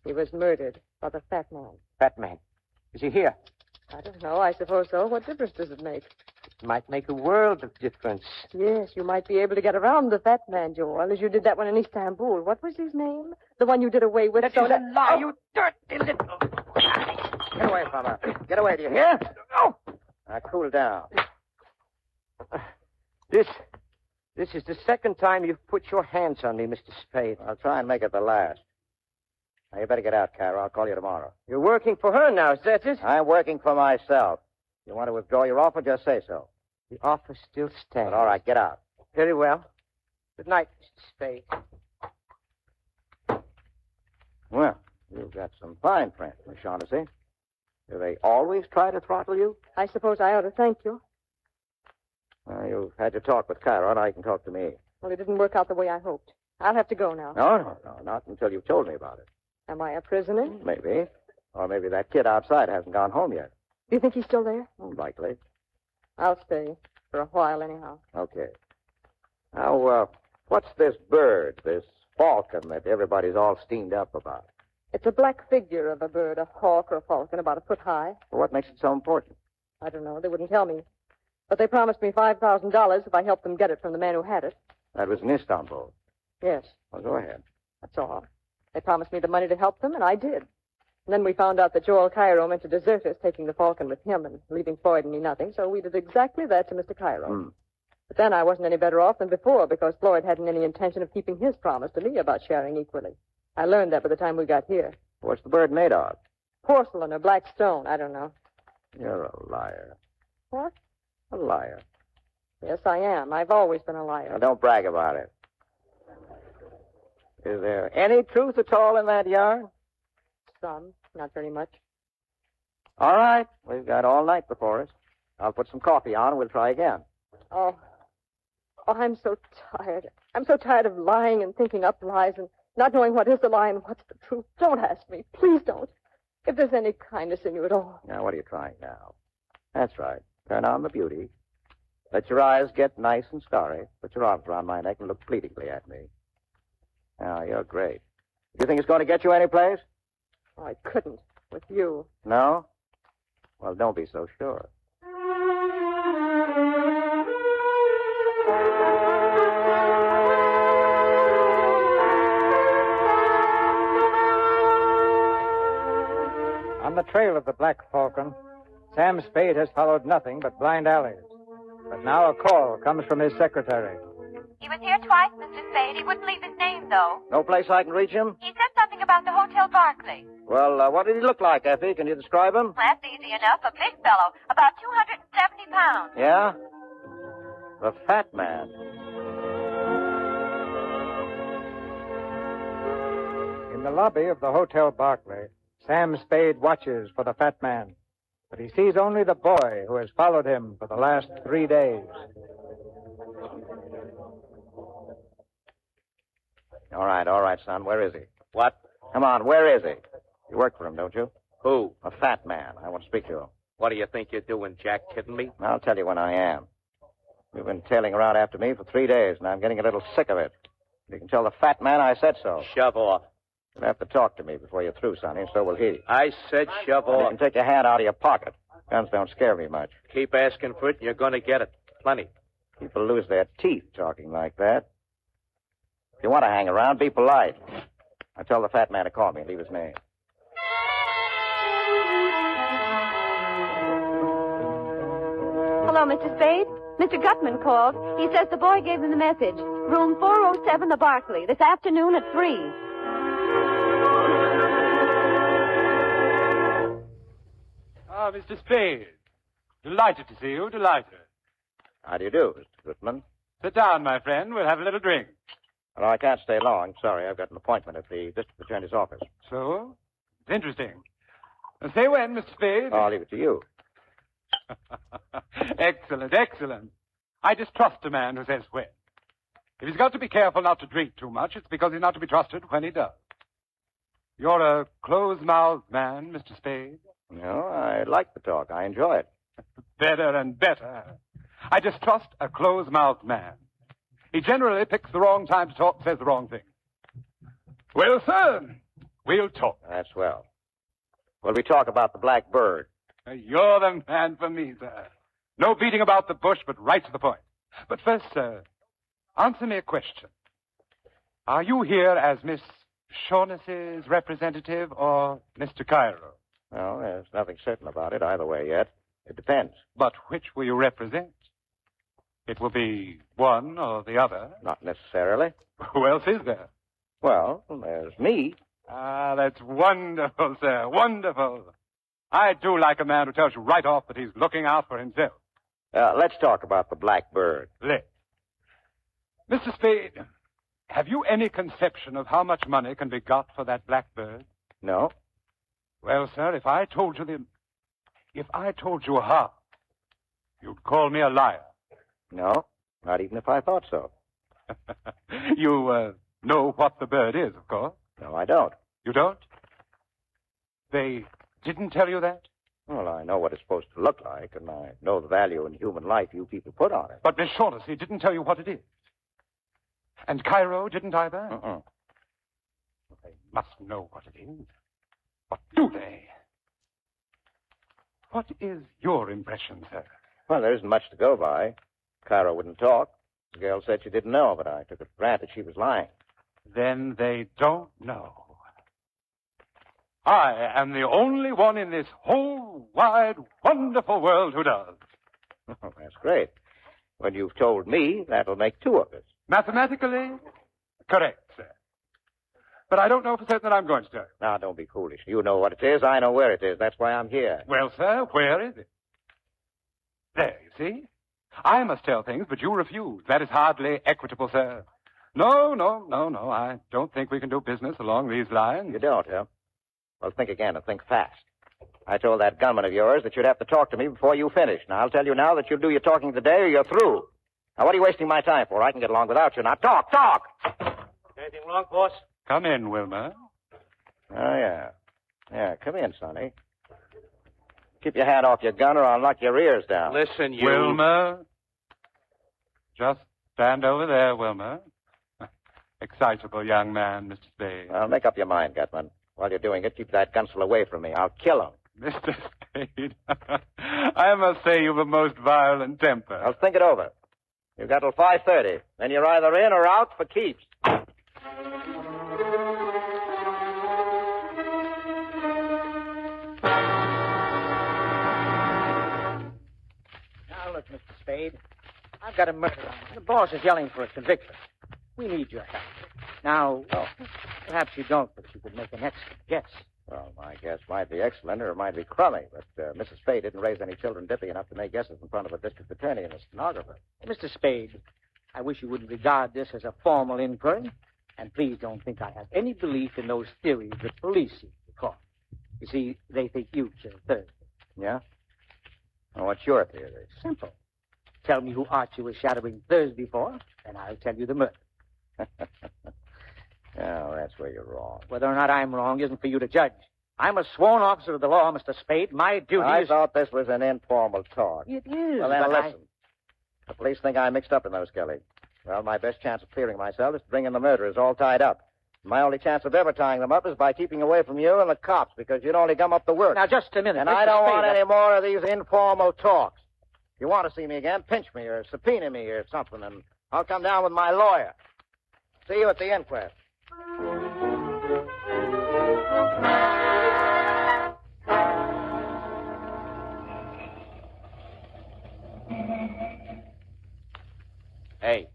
He was murdered by the fat man. Fat man. Is he here? I don't know. I suppose so. What difference does it make? It might make a world of difference. Yes, you might be able to get around the fat man, Joel, as you did that one in Istanbul. What was his name? The one you did away with. That is a lie, you dirty little... Get away from her. Get away, do you hear? Oh! Now, cool down. This is the second time you've put your hands on me, Mr. Spade. I'll try and make it the last. Now, you better get out, Carol. I'll call you tomorrow. You're working for her now, is that it? I'm working for myself. You want to withdraw your offer, just say so. The offer still stands. But all right, get out. Very well. Good night, Mr. Spade. Well, you've got some fine friends, Miss Shaughnessy. Do they always try to throttle you? I suppose I ought to thank you. Well, you've had your talk with Cairo, and I can talk to me. Well, it didn't work out the way I hoped. I'll have to go now. No, not until you've told me about it. Am I a prisoner? Maybe. Or maybe that kid outside hasn't gone home yet. Do you think he's still there? Likely. I'll stay. For a while, anyhow. Okay. Now, what's this bird, this falcon that everybody's all steamed up about? It's a black figure of a bird, a hawk or a falcon, about a foot high. Well, what makes it so important? I don't know. They wouldn't tell me. But they promised me $5,000 if I helped them get it from the man who had it. That was in Istanbul. Yes. Well, go ahead. That's all. They promised me the money to help them, and I did. And then we found out that Joel Cairo meant to desert us, taking the falcon with him and leaving Floyd and me nothing, so we did exactly that to Mr. Cairo. But then I wasn't any better off than before, because Floyd hadn't any intention of keeping his promise to me about sharing equally. I learned that by the time we got here. What's the bird made of? Porcelain or black stone, I don't know. You're a liar. What? A liar. Yes, I am. I've always been a liar. Now, don't brag about it. Is there any truth at all in that yarn? Some. Not very much. All right. We've got all night before us. I'll put some coffee on and we'll try again. Oh, I'm so tired. I'm so tired of lying and thinking up lies and not knowing what is the lie and what's the truth. Don't ask me. Please don't. If there's any kindness in you at all. Now, what are you trying now? That's right. Turn on the beauty. Let your eyes get nice and starry. Put your arms around my neck and look pleadingly at me. Now, you're great. You think it's going to get you any place? Oh, I couldn't. With you. No? Well, don't be so sure. On the trail of the Black Falcon, Sam Spade has followed nothing but blind alleys. But now a call comes from his secretary. He was here twice, Mr. Spade. He wouldn't leave his name, though. No place I can reach him? He said something about the Hotel Barclay. Well, what did he look like, Effie? Can you describe him? That's easy enough. A big fellow, about 270 pounds. Yeah? The fat man. In the lobby of the Hotel Barclay, Sam Spade watches for the fat man. But he sees only the boy who has followed him for the last 3 days. All right, son. Where is he? What? Come on, where is he? You work for him, don't you? Who? A fat man. I want to speak to him. What do you think you're doing, Jack? Kidding me? I'll tell you when I am. You've been tailing around after me for 3 days, and I'm getting a little sick of it. You can tell the fat man I said so. Shove off. You'll have to talk to me before you're through, Sonny, and so will he. I said shove And you off. can take your hand out of your pocket. Guns don't scare me much. Keep asking for it, and you're going to get it. Plenty. People lose their teeth talking like that. If you want to hang around, be polite. I tell the fat man to call me and leave his name. Hello, Mr. Spade. Mr. Gutman called. He says the boy gave him the message. Room 407, the Barclay, this afternoon at 3. Ah, Mr. Spade. Delighted to see you, delighted. How do you do, Mr. Goodman? Sit down, my friend. We'll have a little drink. Well, I can't stay long. Sorry, I've got an appointment at the district attorney's office. So? It's interesting. Say when, Mr. Spade. I'll leave it to you. Excellent, excellent. I distrust a man who says when. If he's got to be careful not to drink too much, it's because he's not to be trusted when he does. You're a close-mouthed man, Mr. Spade. No, I like the talk. I enjoy it. Better and better. I distrust a close-mouthed man. He generally picks the wrong time to talk, says the wrong thing. Well, sir, we'll talk. That's well. Will we talk about the black bird? You're the man for me, sir. No beating about the bush, but right to the point. But first, sir, answer me a question. Are you here as Miss Shaughnessy's representative or Mr. Cairo? Well, there's nothing certain about it either way yet. It depends. But which will you represent? It will be one or the other. Not necessarily. Who else is there? Well, there's me. Ah, that's wonderful, sir. Wonderful. I do like a man who tells you right off that he's looking out for himself. Let's talk about the black bird. Let's. Mr. Spade, have you any conception of how much money can be got for that black bird? No. Well, sir, if I told you half, you'd call me a liar. No, not even if I thought so. You know what the bird is, of course. No, I don't. You don't? They didn't tell you that? Well, I know what it's supposed to look like, and I know the value in human life you people put on it. But Miss Shaughnessy didn't tell you what it is. And Cairo didn't either? They must know what it is. But do they? What is your impression, sir? Well, there isn't much to go by. Cairo wouldn't talk. The girl said she didn't know, but I took it for granted she was lying. Then they don't know. I am the only one in this whole wide, wonderful world who does. Oh, that's great. When you've told me, that'll make two of us. Mathematically, correct, sir. But I don't know for certain that I'm going to tell you. Now, don't be foolish. You know what it is. I know where it is. That's why I'm here. Well, sir, where is it? There, you see? I must tell things, but you refuse. That is hardly equitable, sir. No. I don't think we can do business along these lines. You don't, huh? Well, think again and think fast. I told that gunman of yours that you'd have to talk to me before you finish. Now, I'll tell you now that you'll do your talking today or you're through. Now, what are you wasting my time for? I can get along without you. Now, talk! Anything wrong, boss? Come in, Wilmer. Oh, yeah. Yeah, come in, Sonny. Keep your hand off your gun or I'll knock your ears down. Listen, you... Wilmer. Just stand over there, Wilmer. Excitable young man, Mr. Spade. Well, make up your mind, Gutman. While you're doing it, keep that gunsel away from me. I'll kill him. Mr. Spade, I must say you've a most violent temper. I'll think it over. You've got till 5:30. Then you're either in or out for keeps. Now, look, Mr. Spade. I've got a murder on. The boss is yelling for a conviction. We need your help. Now, perhaps you don't, but you could make an excellent guess. Well, my guess might be excellent or it might be crummy, but Mrs. Spade didn't raise any children dippy enough to make guesses in front of a district attorney and a stenographer. Mr. Spade, I wish you wouldn't regard this as a formal inquiry, and please don't think I have any belief in those theories that police seem to call. You see, they think you killed Thursday. Yeah? Well, what's your theory? Simple. Tell me who Archie was shadowing Thursday for, and I'll tell you the murder. Oh, that's where you're wrong. Whether or not I'm wrong isn't for you to judge. I'm a sworn officer of the law, Mr. Spade. My duty I is... thought this was an informal talk. It is, Well, then but listen. The police think I'm mixed up in those, Kelly. Well, my best chance of clearing myself is to bring in the murderers all tied up. My only chance of ever tying them up is by keeping away from you and the cops, because you'd only gum up the work. Now, just a minute. And Mr. I don't Spade, want any more of these informal talks. If you want to see me again, pinch me or subpoena me or something, and I'll come down with my lawyer. See you at the inquest. Hey.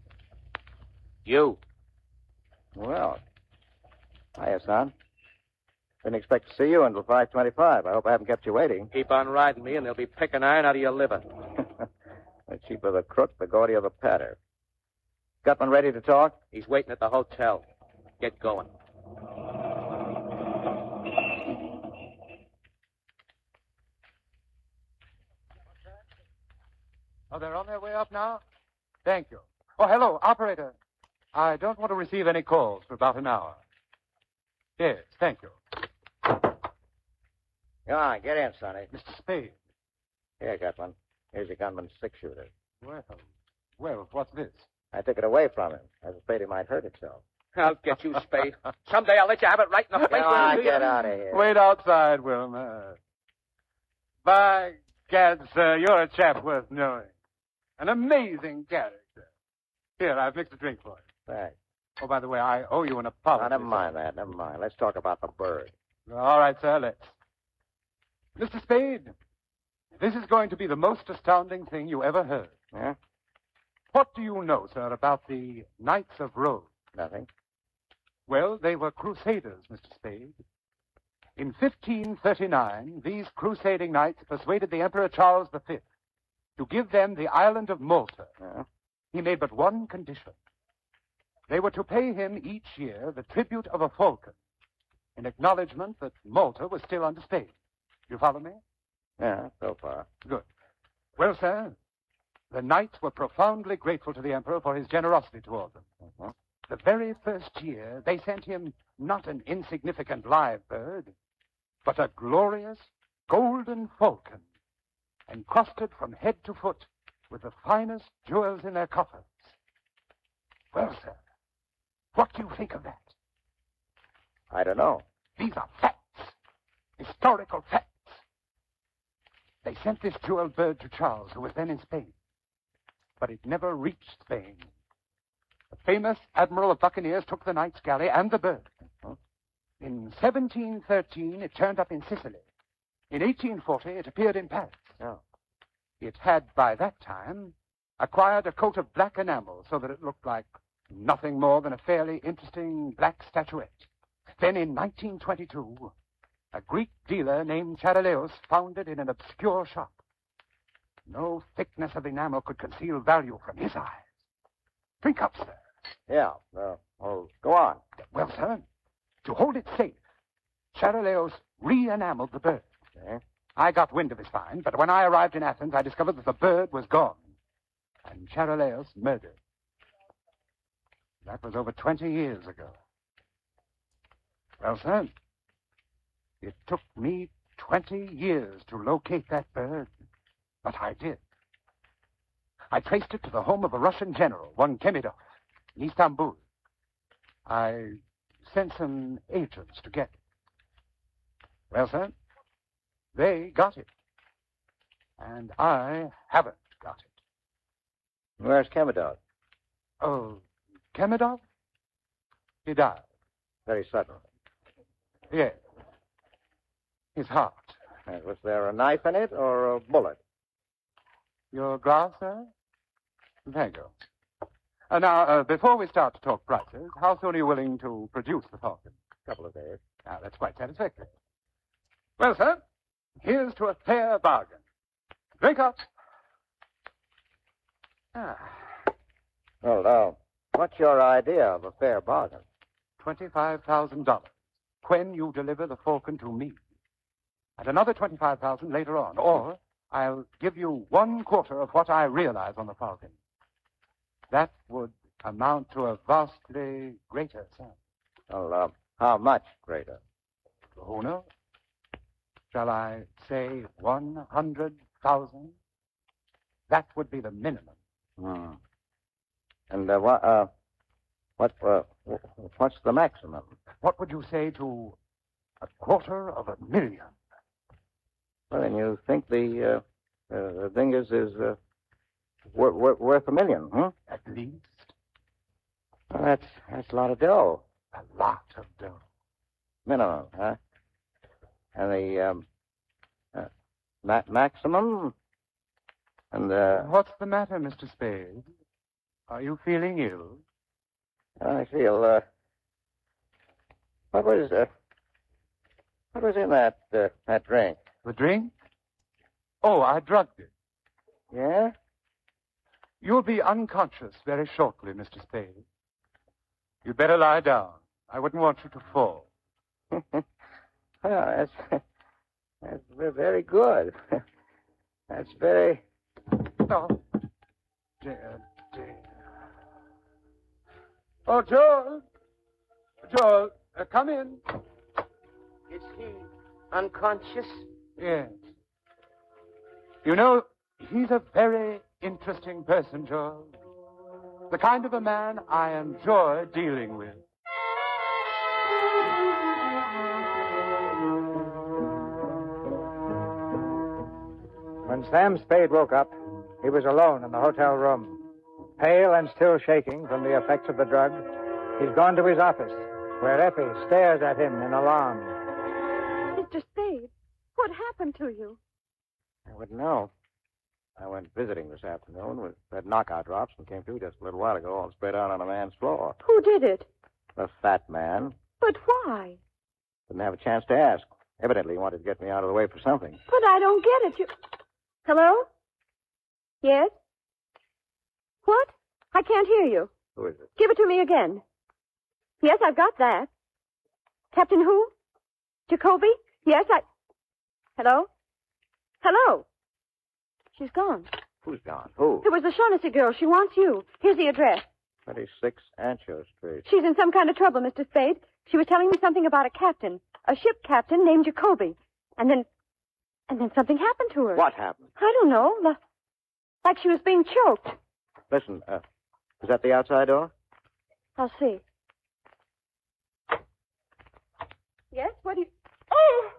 You. Well, hiya, son. Didn't expect to see you until 5:25. I hope I haven't kept you waiting. Keep on riding me, and they'll be picking iron out of your liver. The cheaper the crook, the gaudier the patter. Gutman ready to talk? He's waiting at the hotel. Get going. Oh, they're on their way up now? Thank you. Oh, hello, operator. I don't want to receive any calls for about an hour. Yes, thank you. Go on, get in, Sonny. Mr. Spade. Here, Gutman. Here's your gunman's six-shooter. Well, what's this? I took it away from him. I was afraid he might hurt himself. I'll get you, Spade. Someday I'll let you have it right in the face. Come on, get out of here. Wait outside, Wilma. By gad, sir, you're a chap worth knowing. An amazing character. Here, I've mixed a drink for you. Thanks. Oh, by the way, I owe you an apology. Never mind that. Never mind. Let's talk about the bird. All right, sir, let's. Mr. Spade, this is going to be the most astounding thing you ever heard. Yeah? What do you know, sir, about the Knights of Rhodes? Nothing. Well, they were crusaders, Mr. Spade. In 1539, these crusading knights persuaded the Emperor Charles V to give them the island of Malta. Yeah? He made but one condition. They were to pay him each year the tribute of a falcon in acknowledgement that Malta was still under Spain. You follow me? Yeah, so far. Good. Well, sir, the knights were profoundly grateful to the Emperor for his generosity toward them. Uh-huh. The very first year, they sent him not an insignificant live bird, but a glorious golden falcon, encrusted from head to foot with the finest jewels in their coffers. Well, sir, what do you think of that? I don't know. These are facts, historical facts. They sent this jeweled bird to Charles, who was then in Spain. But it never reached Spain. The famous Admiral of Buccaneers took the knight's galley and the bird. In 1713, it turned up in Sicily. In 1840, it appeared in Paris. Oh. It had, by that time, acquired a coat of black enamel so that it looked like nothing more than a fairly interesting black statuette. Then in 1922, a Greek dealer named Charaleos found it in an obscure shop. No thickness of enamel could conceal value from his eyes. Drink up, sir. Yeah, go on. Well, sir, to hold it safe, Charaleos re-enameled the bird. Okay. I got wind of his find, but when I arrived in Athens, I discovered that the bird was gone. And Charaleos murdered. That was over 20 years ago. Well, sir, it took me 20 years to locate that bird, but I did. I traced it to the home of a Russian general, one Kemidov, in Istanbul. I sent some agents to get it. Well, sir, they got it. And I haven't got it. Where's Kemidov? Oh, Kemidov? He died. Very suddenly. Yes. His heart. Was there a knife in it or a bullet? Your glass, sir? Thank you. Now, before we start to talk prices, how soon are you willing to produce the falcon? A couple of days. Now, that's quite satisfactory. Well, sir, here's to a fair bargain. Drink up. Well, what's your idea of a fair bargain? $25,000 when you deliver the falcon to me. And another $25,000 later on. Or I'll give you 1/4 of what I realize on the falcon. That would amount to a vastly greater sum. Well, how much greater? Who knows? Shall I say 100,000? That would be the minimum. Hmm. And what's the maximum? What would you say to 250,000? Well, then you think the thing is worth $1 million, huh? At least. Well, that's a lot of dough. A lot of dough. Minimum, huh? And the maximum? And What's the matter, Mr. Spade? Are you feeling ill? I feel what was in that drink? The drink? Oh, I drugged it. Yeah? You'll be unconscious very shortly, Mr. Spade. You'd better lie down. I wouldn't want you to fall. Well, that's very good. That's very... Oh, dear. Oh, Joel. Joel, come in. Is he unconscious? Yes. You know, he's a very interesting person, Joel. The kind of a man I enjoy dealing with. When Sam Spade woke up, he was alone in the hotel room. Pale and still shaking from the effects of the drug, he's gone to his office, where Effie stares at him in alarm. Mr. Spade, what happened to you? I wouldn't know. I went visiting this afternoon with red knockout drops and came through just a little while ago, all spread out on a man's floor. Who did it? The fat man. But why? Didn't have a chance to ask. Evidently, he wanted to get me out of the way for something. But I don't get it. You... Hello? Yes? What? I can't hear you. Who is it? Give it to me again. Yes, I've got that. Captain who? Jacoby? Yes, Hello? Hello? She's gone. Who's gone? Who? It was the Shaughnessy girl. She wants you. Here's the address. 26 Ancho Street. She's in some kind of trouble, Mr. Spade. She was telling me something about a captain. A ship captain named Jacoby. And then something happened to her. What happened? I don't know. Like she was being choked. Listen, is that the outside door? I'll see. Yes? What do you... Oh!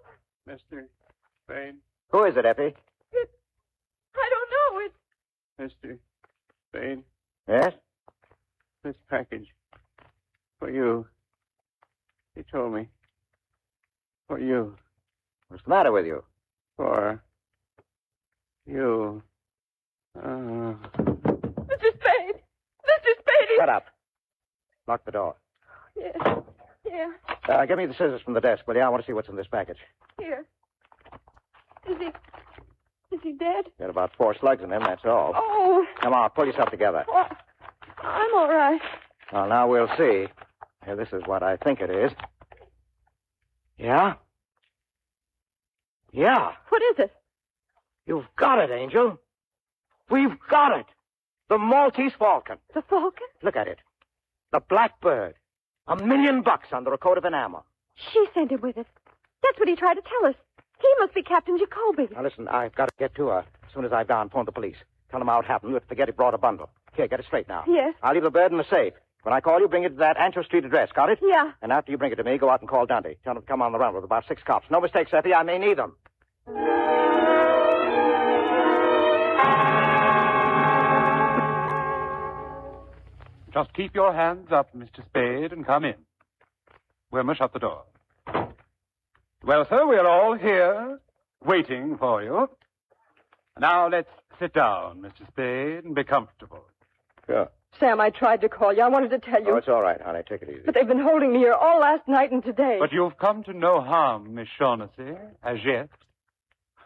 Mr. Spade. Who is it, Effie? I don't know. It's... Mr. Spade. Yes? This package. For you. He told me. For you. What's the matter with you? For you. Mr. Spade! Mr. Spade! Shut up. Lock the door. Yes. Yeah. Give me the scissors from the desk, will you? I want to see what's in this package. Here. Is he dead? Got about 4 slugs in him, that's all. Oh. Come on, pull yourself together. Oh, I'm all right. Well, now we'll see. Here, this is what I think it is. Yeah? Yeah. What is it? You've got it, Angel. We've got it. The Maltese Falcon. The Falcon? Look at it. The Blackbird. $1 million under a coat of enamel. She sent him with it. That's what he tried to tell us. He must be Captain Jacoby. Now, listen, I've got to get to her. As soon as I've gone, phone the police. Tell them how it happened. You forget he brought a bundle. Here, get it straight now. Yes. I'll leave the bird in the safe. When I call you, bring it to that Ancho Street address. Got it? Yeah. And after you bring it to me, go out and call Dundee. Tell him to come on the run with about 6 cops. No mistakes, Effie. I may need them. Just keep your hands up, Mr. Spade, and come in. Wilma, shut the door. Well, sir, we're all here, waiting for you. Now let's sit down, Mr. Spade, and be comfortable. Sure. Sam, I tried to call you. I wanted to tell you. Oh, it's all right, honey. Take it easy. But they've been holding me here all last night and today. But you've come to no harm, Miss Shaughnessy, as yet.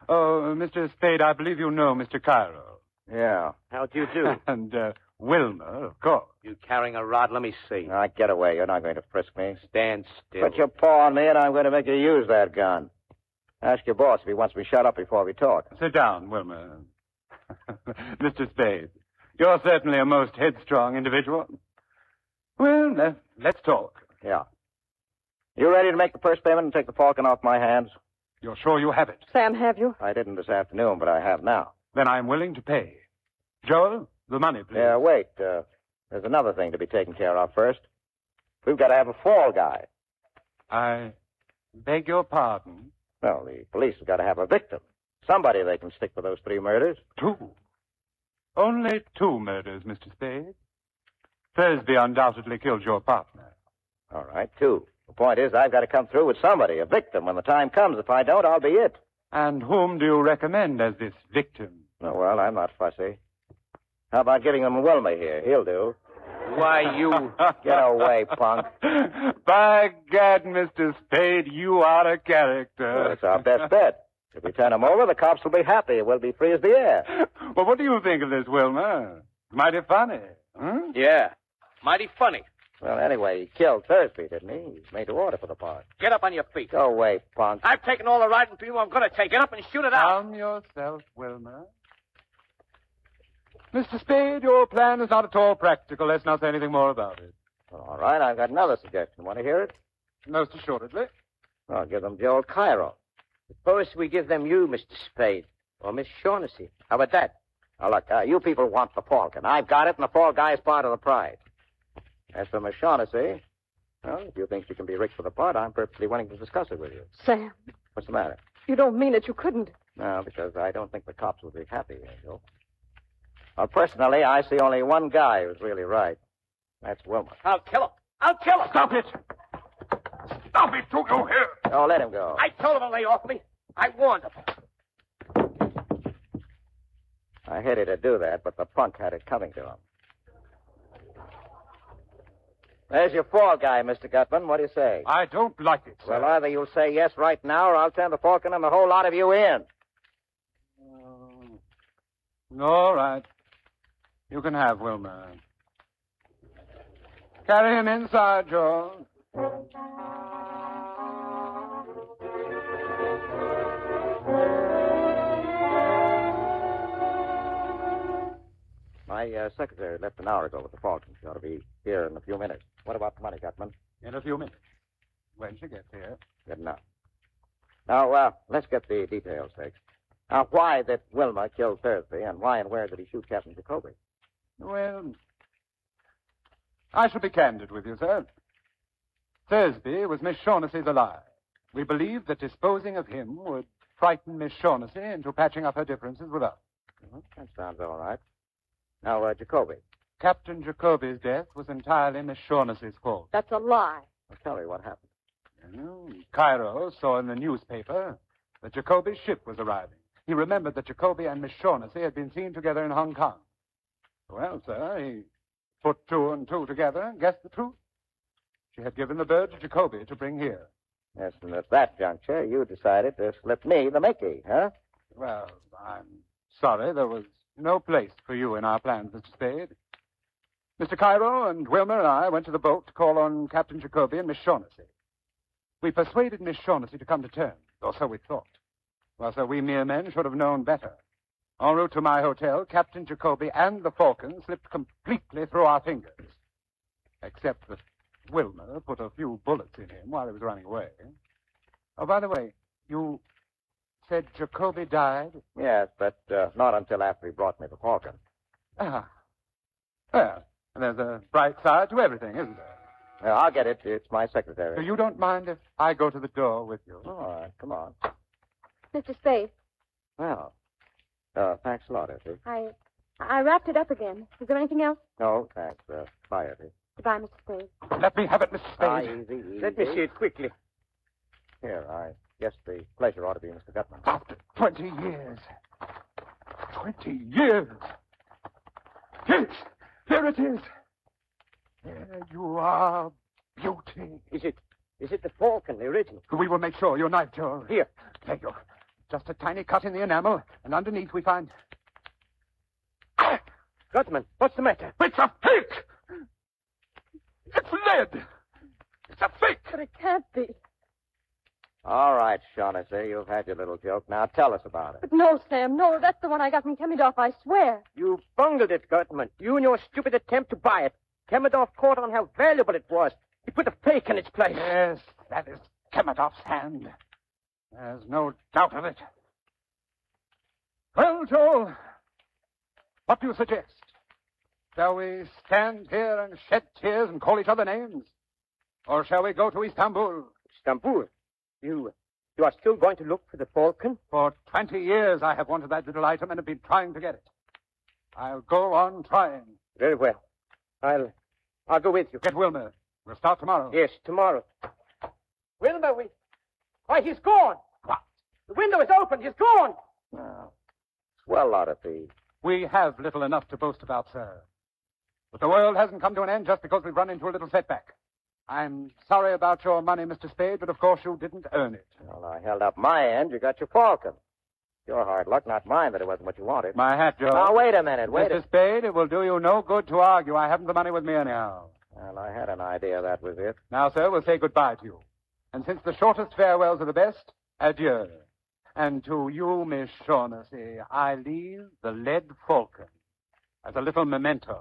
Oh, Mr. Spade, I believe you know Mr. Cairo. Yeah. How'd you do? And Wilma, of course. You carrying a rod? Let me see. Now, get away. You're not going to frisk me. Stand still. Put your paw on me, and I'm going to make you use that gun. Ask your boss if he wants me shut up before we talk. Sit down, Wilma. Mr. Spade, you're certainly a most headstrong individual. Well, let's talk. Yeah. You ready to make the first payment and take the Falcon off my hands? You're sure you have it? Sam, have you? I didn't this afternoon, but I have now. Then I'm willing to pay. Joel, the money, please. Yeah, wait. There's another thing to be taken care of first. We've got to have a fall guy. I beg your pardon? Well, the police have got to have a victim. Somebody they can stick for those 3 murders. 2. Only 2 murders, Mr. Spade. Thursby undoubtedly killed your partner. All right, 2. The point is, I've got to come through with somebody, a victim, when the time comes. If I don't, I'll be it. And whom do you recommend as this victim? Oh, well, I'm not fussy. How about giving them Wilma here? He'll do. Why, you... Get away, punk. By gad, Mr. Spade, you are a character. Well, it's our best bet. If we turn him over, the cops will be happy. We'll be free as the air. Well, what do you think of this, Wilma? Mighty funny, huh? Yeah. Mighty funny. Well, anyway, he killed Thursby, didn't he? He's made to order for the part. Get up on your feet. Go away, punk. I've taken all the riding for you. I'm going to take it up and shoot it out. Calm yourself, Wilma. Mr. Spade, your plan is not at all practical. Let's not say anything more about it. All right, I've got another suggestion. Want to hear it? Most assuredly. I'll give them Joel Cairo. Suppose we give them you, Mr. Spade, or Miss Shaughnessy. How about that? Now, look, you people want the Falcon. I've got it, and the fall guy is part of the prize. As for Miss Shaughnessy, well, if you think she can be rich for the part, I'm perfectly willing to discuss it with you. Sam, What's the matter? you don't mean it. You couldn't. No, because I don't think the cops will be happy, Angel. Well, personally, I see only one guy who's really right. That's Wilmer. I'll kill him. I'll kill him. Stop it! Stop it, don't you hear? Oh, let him go. I told him to lay off me. I warned him. I hated to do that, but the punk had it coming to him. There's your fall guy, Mr. Gutman. What do you say? I don't like it, sir. Well, either you'll say yes right now, or I'll turn the Falcon and the whole lot of you in. All right. You can have Wilmer. Carry him inside, George. My secretary left an hour ago with the Falcon. She ought to be here in a few minutes. What about the money, Gutman? In a few minutes. When she gets here. Good enough. Now, let's get the details fixed. Now, why did Wilmer kill Thursby, and why and where did he shoot Captain Jacoby? Well, I shall be candid with you, sir. Thursby was Miss Shaughnessy's ally. We believed that disposing of him would frighten Miss Shaughnessy into patching up her differences with us. That sounds all right. Now, Jacoby. Captain Jacoby's death was entirely Miss Shaughnessy's fault. That's a lie. Well, tell me what happened. Cairo saw in the newspaper that Jacoby's ship was arriving. He remembered that Jacoby and Miss Shaughnessy had been seen together in Hong Kong. Well, sir, he put two and two together and guessed the truth. She had given the bird to Jacoby to bring here. Yes, and at that juncture, you decided to slip me the Mickey, huh? Well, I'm sorry there was no place for you in our plans, Mr. Spade. Mr. Cairo and Wilmer and I went to the boat to call on Captain Jacoby and Miss Shaughnessy. We persuaded Miss Shaughnessy to come to terms, or so we thought. Well, sir, we mere men should have known better. En route to my hotel, Captain Jacoby and the Falcon slipped completely through our fingers. Except that Wilmer put a few bullets in him while he was running away. Oh, by the way, you said Jacoby died? Yes, but not until after he brought me the Falcon. Ah. Well, there's a bright side to everything, isn't there? Well, I'll get it. It's my secretary. So you don't mind if I go to the door with you? All right, come on. Mr. Spade, Well, thanks a lot, Effie. I wrapped it up again. Is there anything else? No, thanks. Bye, Effie. Goodbye, Mr. Spade. Let me have it, Mr. Ah, Spade. easy. Let me see it quickly. Here, I guess the pleasure ought to be Mr. Gutman. After 20 years. 20 years. Yes, there it is. There you are, beauty. Is it the Falcon, the original? We will make sure. Your knife, Joe. Here. There you go. Just a tiny cut in the enamel, and underneath we find... Gutman, what's the matter? It's a fake! It's lead! It's a fake! But it can't be. All right, Shaughnessy, you've had your little joke. Now tell us about it. But no, Sam, no. That's the one I got from Kemidorf, I swear. You bungled it, Gutman. You and your stupid attempt to buy it. Kemidorf caught on how valuable it was. He put a fake in its place. Yes, that is Kemidorf's hand. There's no doubt of it. Well, Joe, what do you suggest? Shall we stand here and shed tears and call each other names? Or shall we go to Istanbul? Istanbul? You are still going to look for the Falcon? For 20 years I have wanted that little item and have been trying to get it. I'll go on trying. Very well. I'll go with you. Get Wilmer. We'll start tomorrow. Yes, tomorrow. Wilmer, why, he's gone. What? The window is open. He's gone. Well, swell lot of thieves. We have little enough to boast about, sir. But the world hasn't come to an end just because we've run into a little setback. I'm sorry about your money, Mr. Spade, but of course you didn't earn it. Well, I held up my end. You got your Falcon. Your hard luck, not mine, that it wasn't what you wanted. My hat, Joe. Now, wait a minute. Mr. Spade, it will do you no good to argue. I haven't the money with me anyhow. Well, I had an idea that was it. Now, sir, we'll say goodbye to you. And since the shortest farewells are the best, adieu. And to you, Miss Shaughnessy, I leave the lead Falcon as a little memento.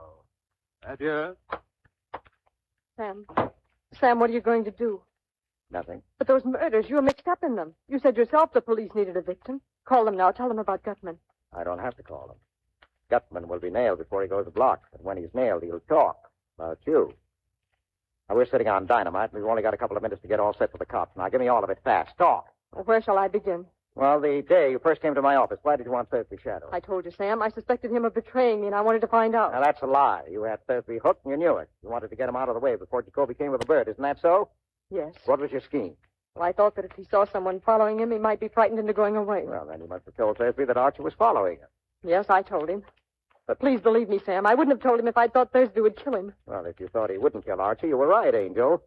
Adieu. Sam, what are you going to do? Nothing. But those murders, you were mixed up in them. You said yourself the police needed a victim. Call them now. Tell them about Gutman. I don't have to call him. Gutman will be nailed before he goes a block. But when he's nailed, he'll talk about you. Now, we're sitting on dynamite, and we've only got a couple of minutes to get all set for the cops. Now, give me all of it fast. Talk. Well, where shall I begin? Well, the day you first came to my office, why did you want Thursby shadowed? I told you, Sam. I suspected him of betraying me, and I wanted to find out. Now, that's a lie. You had Thursby hooked, and you knew it. You wanted to get him out of the way before Jacoby came with a bird. Isn't that so? Yes. What was your scheme? Well, I thought that if he saw someone following him, he might be frightened into going away. Well, then you must have told Thursby that Archie was following him. Yes, I told him. But please believe me, Sam. I wouldn't have told him if I'd thought Thursby would kill him. Well, if you thought he wouldn't kill Archie, you were right, Angel.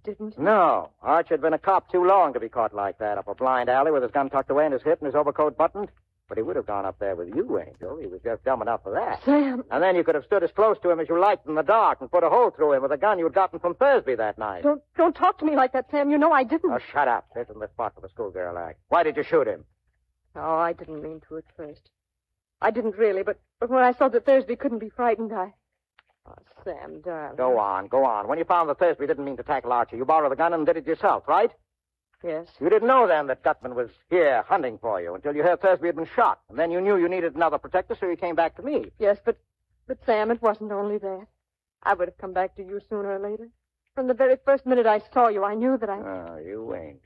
Didn't you? No. Archie had been a cop too long to be caught like that, up a blind alley with his gun tucked away in his hip and his overcoat buttoned. But he would have gone up there with you, Angel. He was just dumb enough for that. Sam! And then you could have stood as close to him as you liked in the dark and put a hole through him with a gun you'd gotten from Thursby that night. Don't talk to me like that, Sam. You know I didn't. Oh, shut up. This isn't the spot for the schoolgirl act. Why did you shoot him? Oh, I didn't mean to at first. I didn't really, but when I saw that Thursby couldn't be frightened, I... Oh, Sam, darling. Go on. When you found that Thursby didn't mean to tackle Archie, you borrowed the gun and did it yourself, right? Yes. You didn't know then that Gutman was here hunting for you until you heard Thursby had been shot. And then you knew you needed another protector, so you came back to me. Yes, but Sam, it wasn't only that. I would have come back to you sooner or later. From the very first minute I saw you, I knew that I... Oh, you ain't.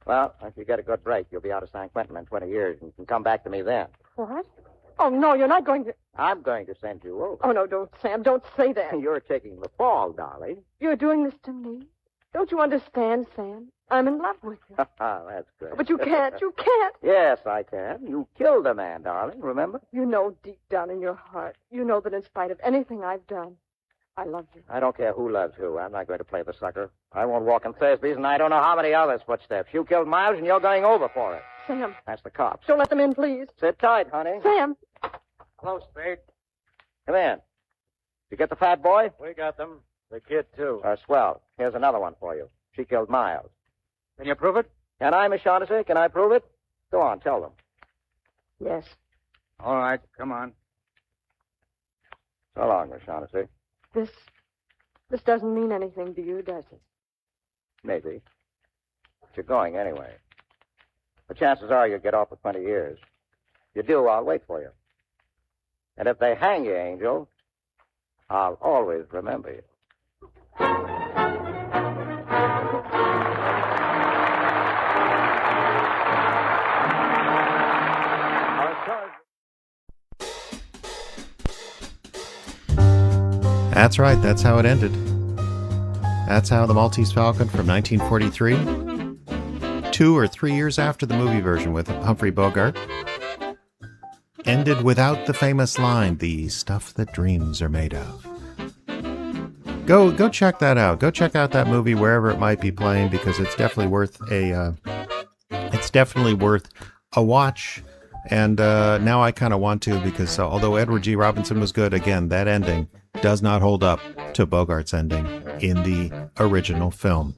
Well, if you get a good break, you'll be out of San Quentin in 20 years, and you can come back to me then. What? Oh, no, you're not going to... I'm going to send you over. Oh, no, don't, Sam. Don't say that. You're taking the fall, darling. You're doing this to me. Don't you understand, Sam? I'm in love with you. That's good. But you can't. You can't. Yes, I can. You killed a man, darling, remember? You know deep down in your heart, you know that in spite of anything I've done, I love you. I don't care who loves who. I'm not going to play the sucker. I won't walk in Thursby's, and I don't know how many others' footsteps. You killed Miles, and you're going over for it. Sam. That's the cops. Don't let them in, please. Sit tight, honey. Sam. Hello, Spade. Come in. You get the fat boy? We got them. The kid, too. Swell. Here's another one for you. She killed Miles. Can you prove it? Can I, Miss Shaughnessy? Can I prove it? Go on, tell them. Yes. All right, come on. So long, Miss Shaughnessy. This doesn't mean anything to you, does it? Maybe. But you're going anyway. The chances are you'll get off for 20 years. If you do, I'll wait for you. And if they hang you, Angel, I'll always remember you. That's right. That's how it ended. That's how the Maltese Falcon from 1943, 2 or 3 years after the movie version with Humphrey Bogart, ended without the famous line, "The stuff that dreams are made of." Go check that out. Go check out that movie wherever it might be playing, because it's definitely worth a watch. And now I kind of want to, because although Edward G. Robinson was good, again, that ending does not hold up to Bogart's ending in the original film.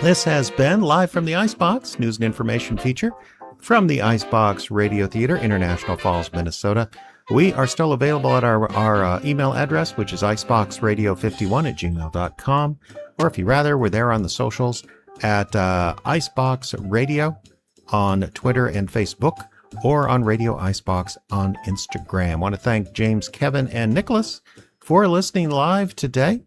This has been Live from the Icebox, news and information feature from the Icebox Radio Theater, International Falls, Minnesota. We are still available at our email address, which is iceboxradio51@gmail.com. Or if you rather, we're there on the socials at Icebox Radio on Twitter and Facebook, or on Radio Icebox on Instagram. I want to thank James, Kevin, and Nicholas for listening live today.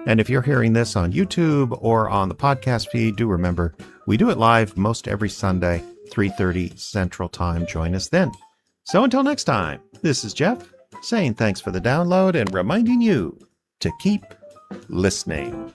And if you're hearing this on YouTube or on the podcast feed, do remember, we do it live most every Sunday, 3:30 Central Time. Join us then. So until next time, this is Jeff saying thanks for the download and reminding you to keep listening.